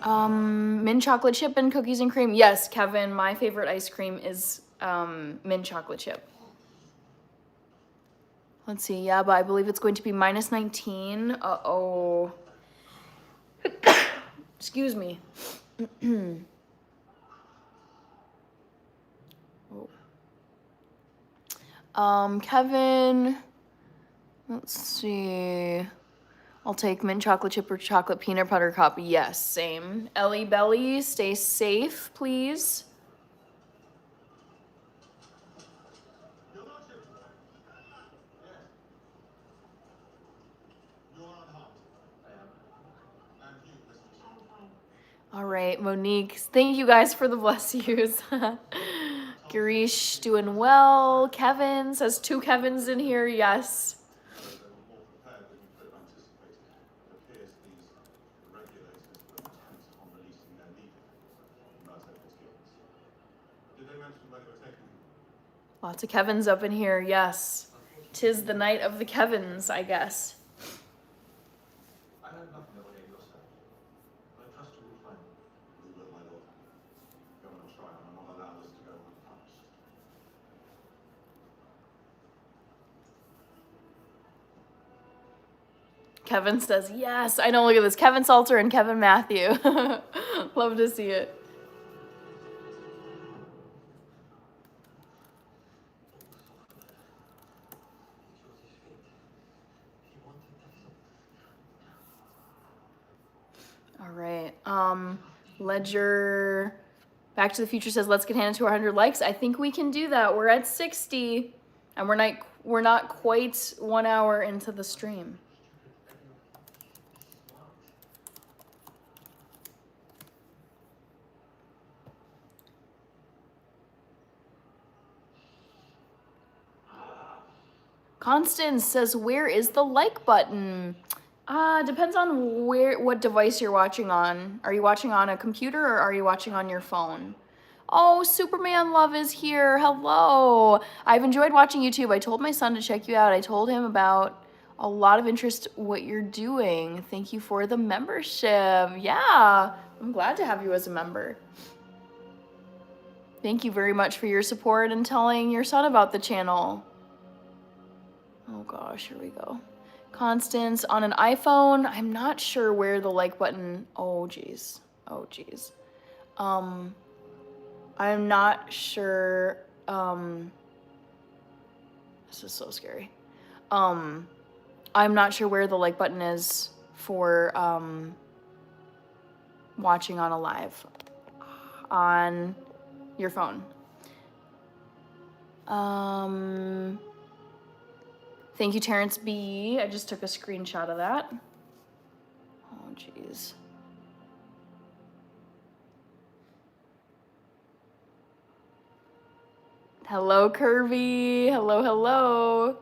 Mint chocolate chip and cookies and cream. Yes, Kevin, my favorite ice cream is mint chocolate chip. Let's see, yeah, but I believe it's going to be minus 19. Uh-oh. Excuse me. Kevin, let's see. I'll take mint chocolate chip or chocolate peanut butter cup. Yes, same. Ellie Belly, stay safe, please. Your Lordship. Yes. You're unharmed. I am. And you, Mr. I'm fine. All right, Monique, thank you guys for the bless yous. Girish doing well. Kevin says 2 Kevins in here. Yes. They were more prepared than you could have anticipated. It appears these regulators were intent on releasing their leader, Mercedes Gibbs. Did they mention where they were taking him? Lots of Kevins up in here. Yes. 'Tis the night of the Kevins, I guess. I know nothing of any of your stuff. But I trust you will find him. We will, my lord. Go and try and not allow this to go unpunished. Kevin says, yes. I know, look at this. Kevin Salter and Kevin Matthew. Love to see it. All right. Ledger Back to the Future says, let's get Hannah to 100 likes. I think we can do that. We're at 60 and we're not quite 1 hour into the stream. Constance says, where is the like button? Depends on what device you're watching on. Are you watching on a computer or are you watching on your phone? Oh, Superman Love is here. Hello. I've enjoyed watching YouTube. I told my son to check you out. I told him about a lot of interest what you're doing. Thank you for the membership. Yeah, I'm glad to have you as a member. Thank you very much for your support and telling your son about the channel. Oh gosh, here we go. Constance, on an iPhone, I'm not sure where the like button, oh geez. I'm not sure, this is so scary. I'm not sure where the like button is for, watching on a live on your phone. Thank you, Terrence B. I just took a screenshot of that. Oh, jeez. Hello, Kirby. Hello, hello.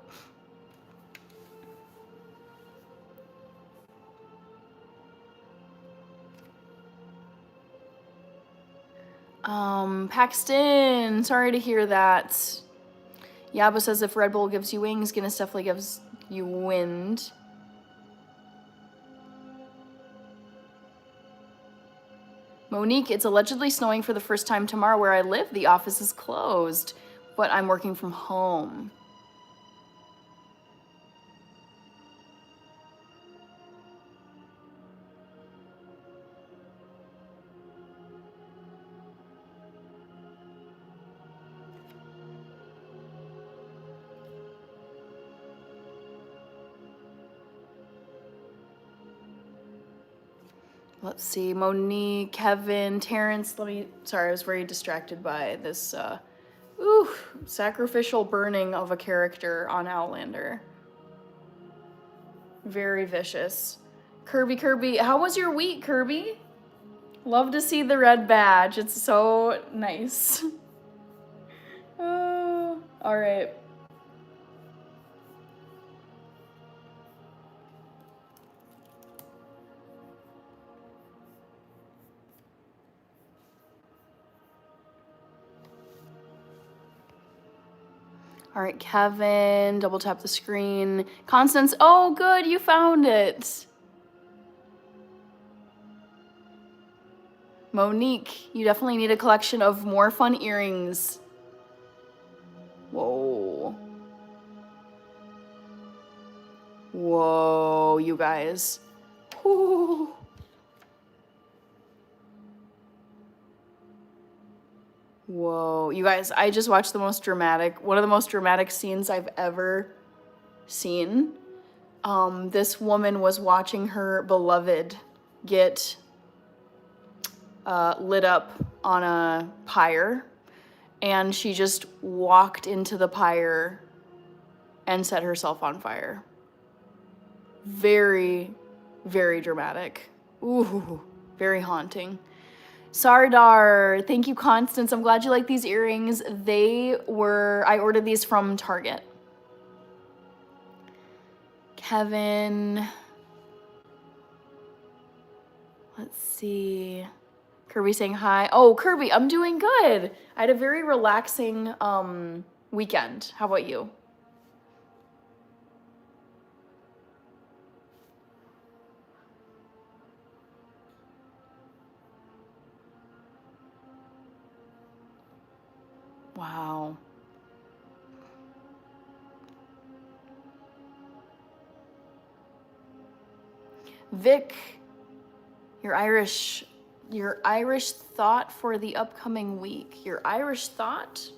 Paxton, sorry to hear that. Yaba says if Red Bull gives you wings, Guinness definitely gives you wind. Monique, it's allegedly snowing for the first time tomorrow where I live. The office is closed, but I'm working from home. Let's see, Monique, Kevin, Terrence, sorry, I was very distracted by this, sacrificial burning of a character on Outlander. Very vicious. Kirby, how was your week, Kirby? Love to see the red badge, it's so nice. All right. All right, Kevin, double tap the screen. Constance, oh good, you found it. Monique, you definitely need a collection of more fun earrings. Whoa. Whoa, you guys. Whew. Whoa, you guys, I just watched one of the most dramatic scenes I've ever seen. This woman was watching her beloved get lit up on a pyre, and she just walked into the pyre and set herself on fire. Very, very dramatic. Ooh, very haunting. Sardar, thank you, Constance. I'm glad you like these earrings. I ordered these from Target. Kevin. Let's see. Kirby saying hi. Oh, Kirby, I'm doing good. I had a very relaxing weekend. How about you? Wow. Vic, your Irish thought for the upcoming week. Your Irish thought?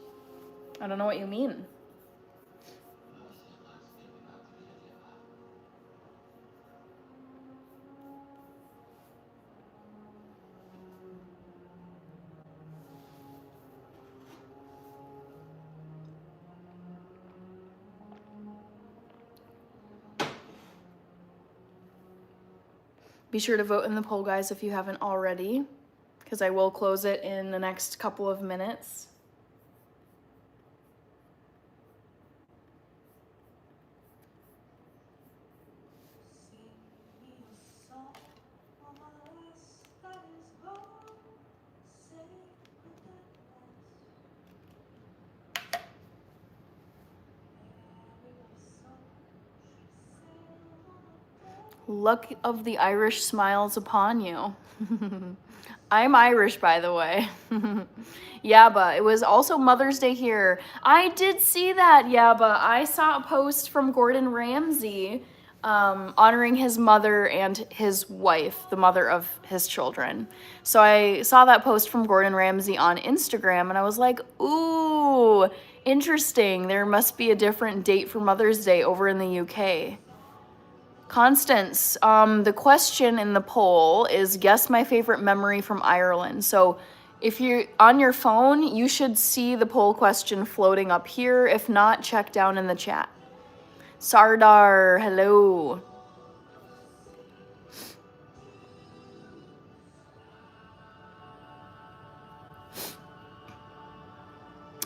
I don't know what you mean. Be sure to vote in the poll, guys, if you haven't already, because I will close it in the next couple of minutes. Luck of the Irish smiles upon you. I'm Irish, by the way. Yeah, but it was also Mother's Day here. I did see that, yeah, but I saw a post from Gordon Ramsay honoring his mother and his wife, the mother of his children. So I saw that post from Gordon Ramsay on Instagram, and I was like, ooh, interesting. There must be a different date for Mother's Day over in the UK. Constance, the question in the poll is guess my favorite memory from Ireland. So if you're on your phone, you should see the poll question floating up here. If not, check down in the chat. Sardar, hello.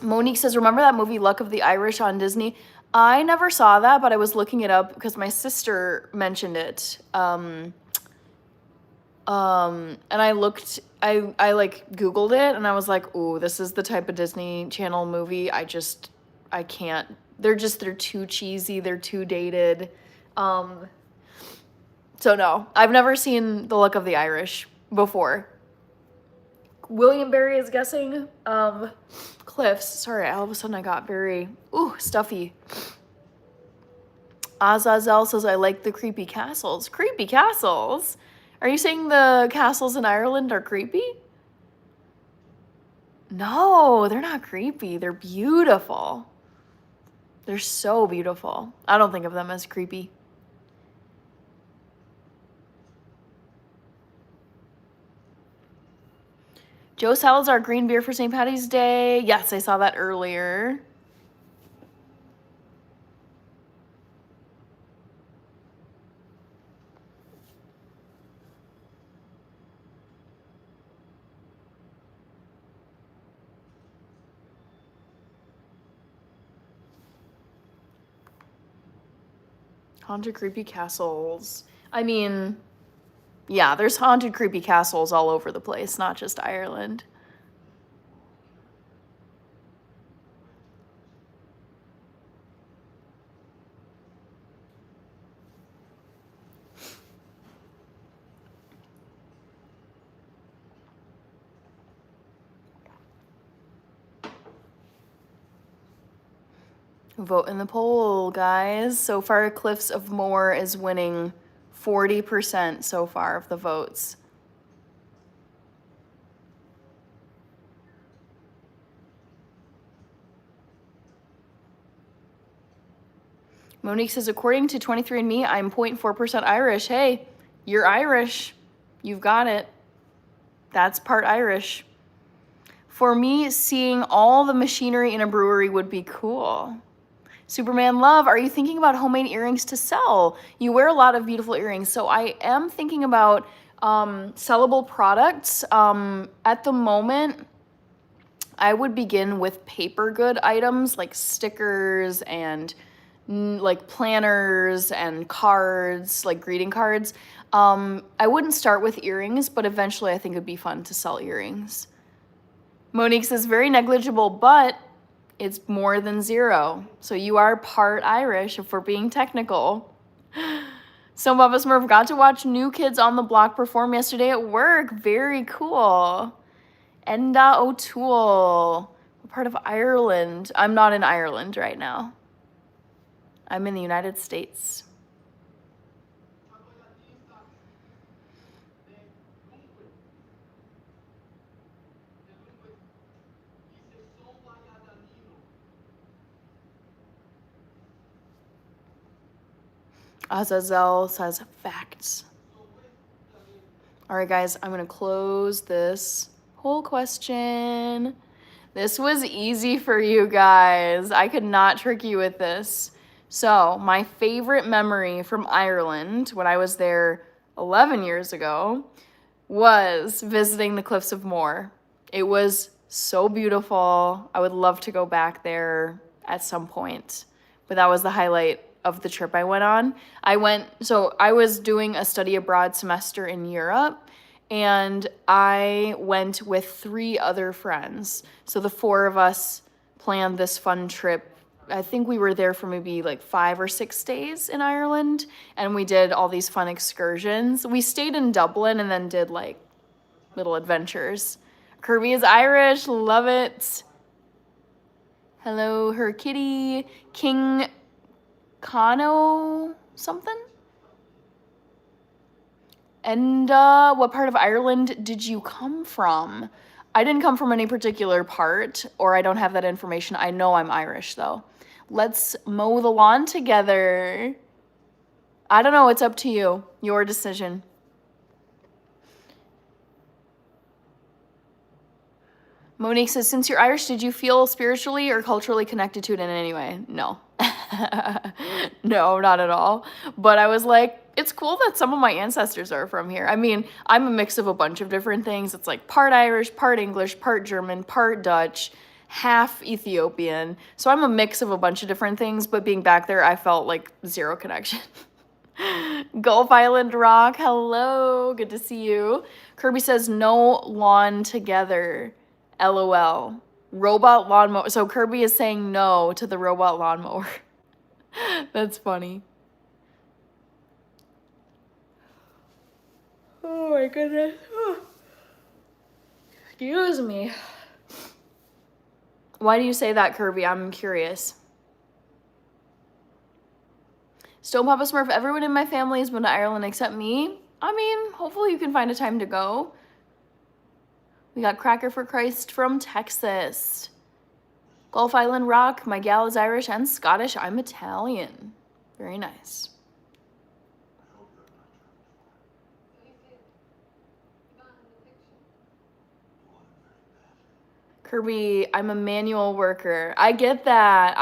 Monique says, remember that movie Luck of the Irish on Disney? I never saw that, but I was looking it up because my sister mentioned it. And I looked, I like Googled it, and I was like, ooh, this is the type of Disney Channel movie I can't. They're too cheesy, they're too dated. So no, I've never seen The Luck of the Irish before. William Barry is guessing cliffs. Sorry, all of a sudden I got very stuffy. Azazel says I like the creepy castles. Creepy castles? Are you saying the castles in Ireland are creepy? No, they're not creepy. They're beautiful. They're so beautiful. I don't think of them as creepy. Joe Salazar, green beer for St. Paddy's Day. Yes, I saw that earlier. Haunted creepy castles. I mean, yeah, there's haunted creepy castles all over the place, not just Ireland. Vote in the poll, guys. So far, Cliffs of Moher is winning 40% so far of the votes. Monique says, according to 23andMe, I'm 0.4% Irish. Hey, you're Irish. You've got it. That's part Irish. For me, seeing all the machinery in a brewery would be cool. Superman Love, are you thinking about homemade earrings to sell? You wear a lot of beautiful earrings. So I am thinking about sellable products. At the moment, I would begin with paper good items like stickers and like planners and cards, like greeting cards. I wouldn't start with earrings, but eventually I think it'd be fun to sell earrings. Monique says, very negligible, but it's more than zero. So you are part Irish if we're being technical. So Bubba Smurf got to watch New Kids on the Block perform yesterday at work. Very cool. Enda O'Toole. What part of Ireland? I'm not in Ireland right now. I'm in the United States. Azazel says facts. All right, guys, I'm going to close this whole question. This was easy for you guys. I could not trick you with this. So, my favorite memory from Ireland when I was there 11 years ago was visiting the Cliffs of Moher. It was so beautiful. I would love to go back there at some point. But that was the highlight of the trip I went on. I was doing a study abroad semester in Europe, and I went with 3 other friends. So the 4 of us planned this fun trip. I think we were there for maybe like 5 or 6 days in Ireland, and we did all these fun excursions. We stayed in Dublin and then did like little adventures. Kirby is Irish, love it. Hello, her kitty, King Kano something? And what part of Ireland did you come from? I didn't come from any particular part, or I don't have that information. I know I'm Irish, though. Let's mow the lawn together. I don't know. It's up to you. Your decision. Monique says, since you're Irish, did you feel spiritually or culturally connected to it in any way? No. No, not at all. But I was like, it's cool that some of my ancestors are from here. I mean, I'm a mix of a bunch of different things. It's like part Irish, part English, part German, part Dutch, half Ethiopian. So I'm a mix of a bunch of different things, but being back there, I felt like zero connection. Gulf Island Rock, hello, good to see you. Kirby says, no lawn together. LOL. Robot lawnmower. So Kirby is saying no to the robot lawnmower. That's funny. Oh my goodness. Excuse me. Why do you say that, Kirby? I'm curious. Stone Papa Smurf, everyone in my family has been to Ireland except me. I mean, hopefully you can find a time to go. We got Cracker for Christ from Texas. Gulf Island Rock, my gal is Irish and Scottish. I'm Italian. Very nice. I hope you have not traveled far. You want it very badly. Kirby, I'm a manual worker. I get that.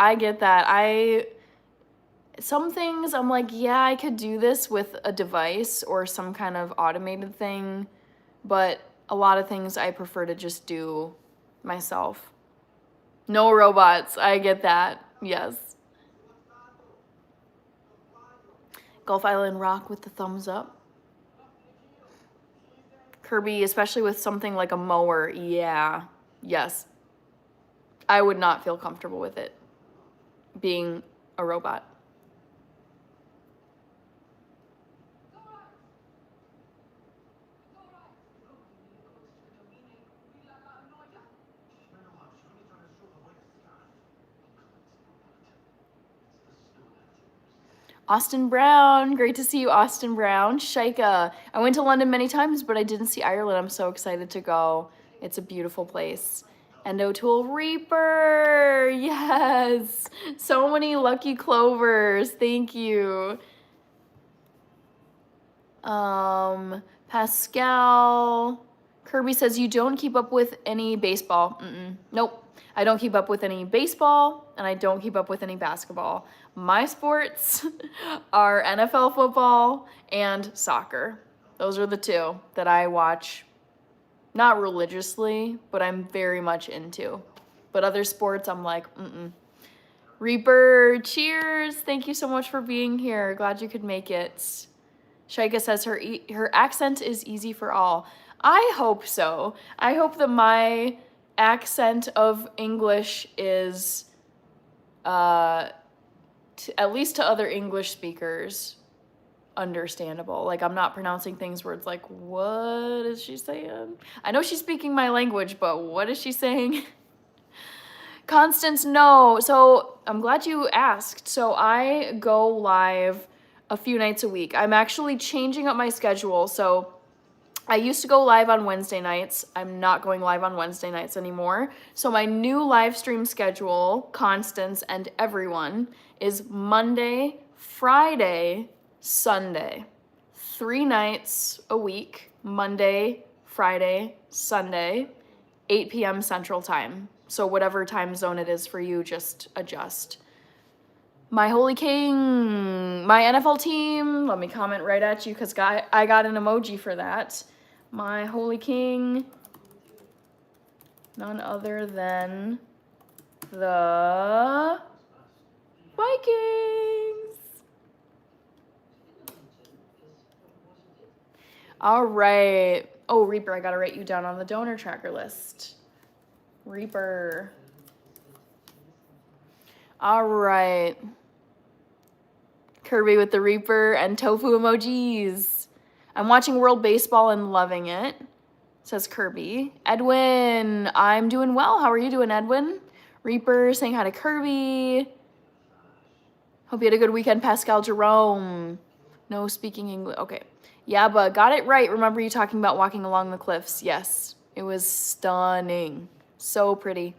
Some things I'm like, yeah, I could do this with a device or some kind of automated thing, but a lot of things I prefer to just do myself. No robots. I get that. Yes. Gulf Island Rock with the thumbs up. Kirby, especially with something like a mower. Yeah. Yes. I would not feel comfortable with it being a robot. Austin Brown, great to see you, Austin Brown. Shaika, I went to London many times, but I didn't see Ireland. I'm so excited to go. It's a beautiful place. And O'Toole Reaper, yes. So many lucky clovers, thank you. Pascal, Kirby says you don't keep up with any baseball. Nope. I don't keep up with any baseball, and I don't keep up with any basketball. My sports are NFL football and soccer. Those are the two that I watch, not religiously, but I'm very much into. But other sports, I'm like, Reaper, cheers. Thank you so much for being here. Glad you could make it. Shaika says her accent is easy for all. I hope so. I hope that my accent of English is, at least to other English speakers, understandable. Like, I'm not pronouncing things where it's like, what is she saying? I know she's speaking my language, but what is she saying? Constance, no. So I'm glad you asked. So I go live a few nights a week. I'm actually changing up my schedule. So I used to go live on Wednesday nights. I'm not going live on Wednesday nights anymore. So my new live stream schedule, Constance and everyone, is Monday, Friday, Sunday. 3 nights a week, Monday, Friday, Sunday, 8 p.m. Central Time. So whatever time zone it is for you, just adjust. My Holy King, my NFL team, let me comment right at you because I got an emoji for that. My Holy King, none other than the Vikings. All right. Oh, Reaper, I gotta write you down on the donor tracker list. Reaper. All right. Kirby with the Reaper and tofu emojis. I'm watching World Baseball and loving it, says Kirby. Edwin, I'm doing well. How are you doing, Edwin? Reaper saying hi to Kirby. Hope you had a good weekend, Pascal Jerome. No speaking English. Okay. Yeah, but got it right. Remember you talking about walking along the cliffs? Yes. It was stunning. So pretty.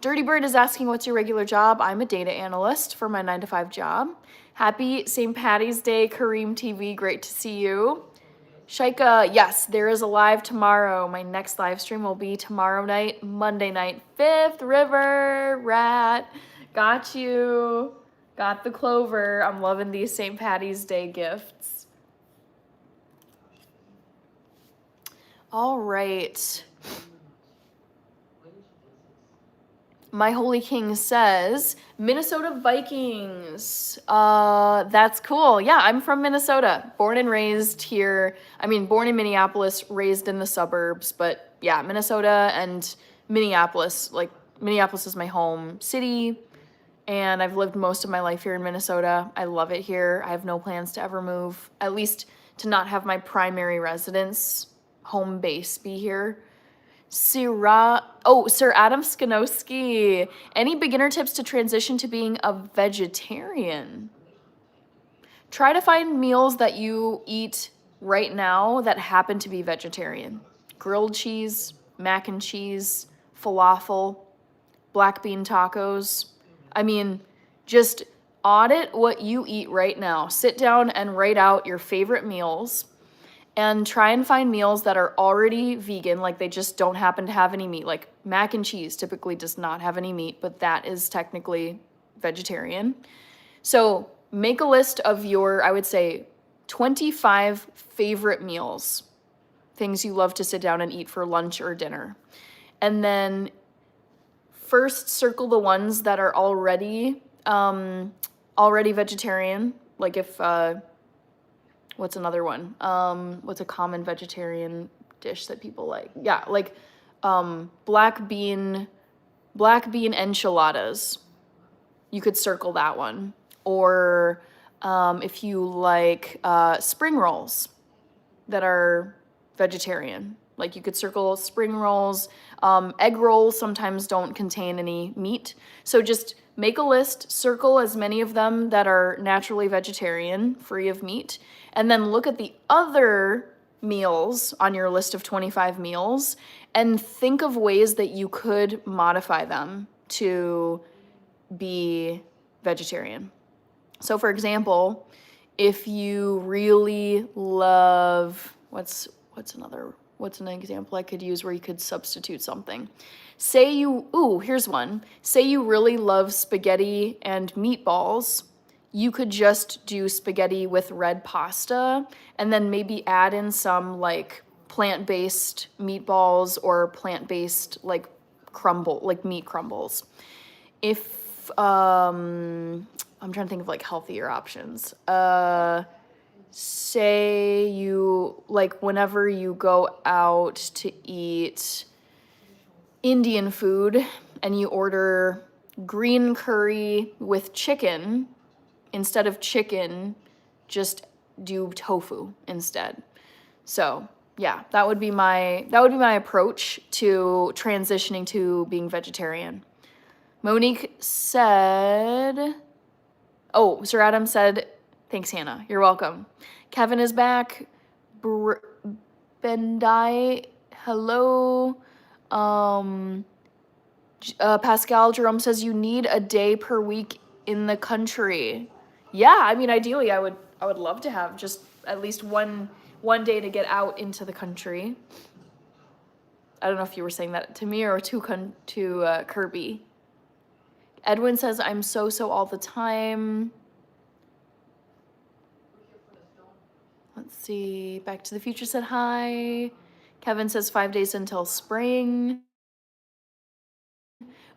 Dirty Bird is asking, what's your regular job? I'm a data analyst for my 9-to-5 job. Happy St. Paddy's Day, Kareem TV. Great to see you. Shaika, yes, there is a live tomorrow. My next live stream will be tomorrow night, Monday night. Fifth River Rat. Got you. Got the clover. I'm loving these St. Paddy's Day gifts. All right. My Holy King says, Minnesota Vikings. That's cool. Yeah, I'm from Minnesota. Born and raised here. I mean, born in Minneapolis, raised in the suburbs. But yeah, Minnesota and Minneapolis. Like, Minneapolis is my home city. And I've lived most of my life here in Minnesota. I love it here. I have no plans to ever move. At least to not have my primary residence, home base be here. Sir Adam Skanowski. Any beginner tips to transition to being a vegetarian? Try to find meals that you eat right now that happen to be vegetarian. Grilled cheese, mac and cheese, falafel, black bean tacos. I mean, just audit what you eat right now. Sit down and write out your favorite meals and try and find meals that are already vegan, like they just don't happen to have any meat. Like mac and cheese typically does not have any meat, but that is technically vegetarian. So make a list of your, I would say, 25 favorite meals, things you love to sit down and eat for lunch or dinner. And then first circle the ones that are already vegetarian. Like if, what's another one? What's a common vegetarian dish that people like? Yeah, like black bean enchiladas. You could circle that one. Or if you like spring rolls that are vegetarian, like you could circle spring rolls. Egg rolls sometimes don't contain any meat. So just make a list, circle as many of them that are naturally vegetarian, free of meat, and then look at the other meals on your list of 25 meals and think of ways that you could modify them to be vegetarian. So for example, if you really love, what's an example I could use where you could substitute something? Here's one. Say you really love spaghetti and meatballs. You could just do spaghetti with red pasta and then maybe add in some like plant-based meatballs or plant-based like meat crumbles. If, I'm trying to think of like healthier options. Say you, like whenever you go out to eat Indian food and you order green curry with chicken, instead of chicken, just do tofu instead. So yeah, that would be my approach to transitioning to being vegetarian. Monique said, Sir Adam said, thanks, Hannah. You're welcome. Kevin is back. Bendai, hello. Pascal Jerome says you need a day per week in the country. Yeah, I mean, ideally, I would love to have just at least one day to get out into the country. I don't know if you were saying that to me or to Kirby. Edwin says I'm so all the time. Let's see. Back to the Future said hi. Kevin says 5 days until spring.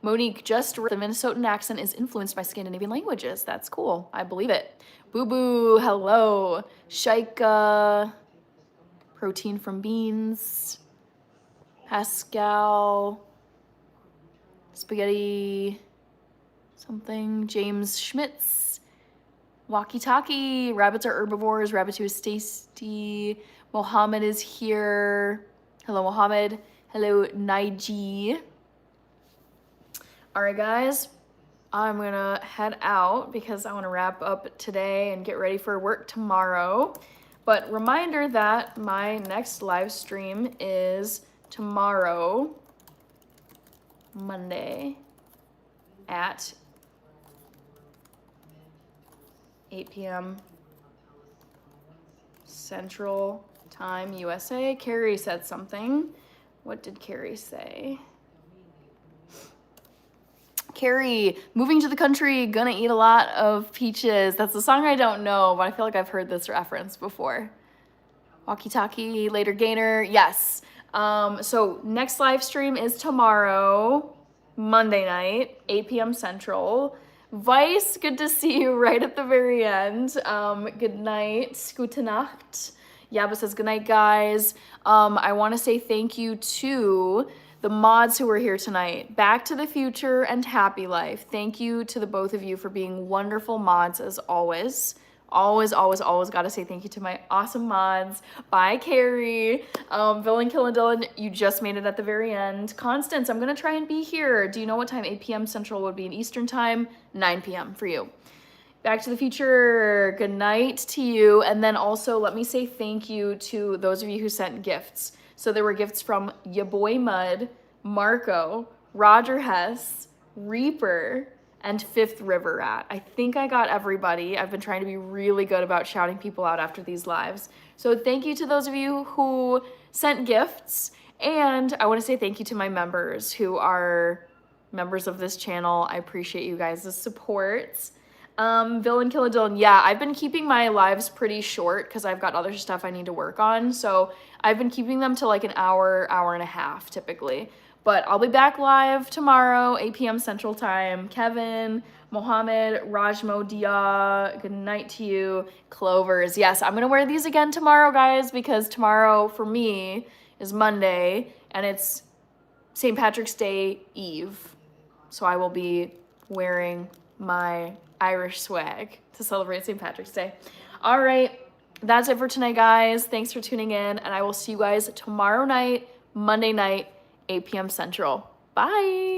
Monique, just the Minnesotan accent is influenced by Scandinavian languages. That's cool. I believe it. Boo Boo, hello. Shaika, protein from beans. Pascal, spaghetti, something. James Schmitz, walkie talkie. Rabbits are herbivores. Rabbitoo is tasty. Mohammed is here. Hello, Mohammed. Hello, Naiji. All right, guys, I'm gonna head out because I want to wrap up today and get ready for work tomorrow. But reminder that my next live stream is tomorrow, Monday, at 8 p.m. Central Time, USA. Carrie said something. What did Carrie say? Carrie, moving to the country, gonna eat a lot of peaches. That's a song I don't know, but I feel like I've heard this reference before. Walkie talkie, later gainer, yes. So next live stream is tomorrow, Monday night, 8 p.m. Central. Vice, good to see you right at the very end. Good night, gute Nacht. Yaba says good night, guys. I want to say thank you to the mods who were here tonight. Back to the Future and Happy Life. Thank you to the both of you for being wonderful mods as always. Always, always, always got to say thank you to my awesome mods. Bye, Carrie. Villain, Kill, and Dylan, you just made it at the very end. Constance, I'm going to try and be here. Do you know what time 8 p.m. Central would be in Eastern time? 9 p.m. for you. Back to the Future, good night to you. And then also let me say thank you to those of you who sent gifts. So there were gifts from Ya Boy Mud, Marco, Roger Hess, Reaper, and Fifth River Rat. I think I got everybody. I've been trying to be really good about shouting people out after these lives. So thank you to those of you who sent gifts. And I want to say thank you to my members who are members of this channel. I appreciate you guys' support. Villain, Kill, and Dylan. Yeah, I've been keeping my lives pretty short because I've got other stuff I need to work on. So I've been keeping them to like an hour, hour and a half typically. But I'll be back live tomorrow, 8 p.m. Central Time. Kevin, Mohammed, Rajmo Dia, good night to you. Clovers. Yes, I'm going to wear these again tomorrow, guys, because tomorrow for me is Monday and it's St. Patrick's Day Eve. So I will be wearing my Irish swag to celebrate St. Patrick's Day. All right, that's it for tonight, guys. Thanks for tuning in, and I will see you guys tomorrow night, Monday night, 8 p.m. Central. Bye.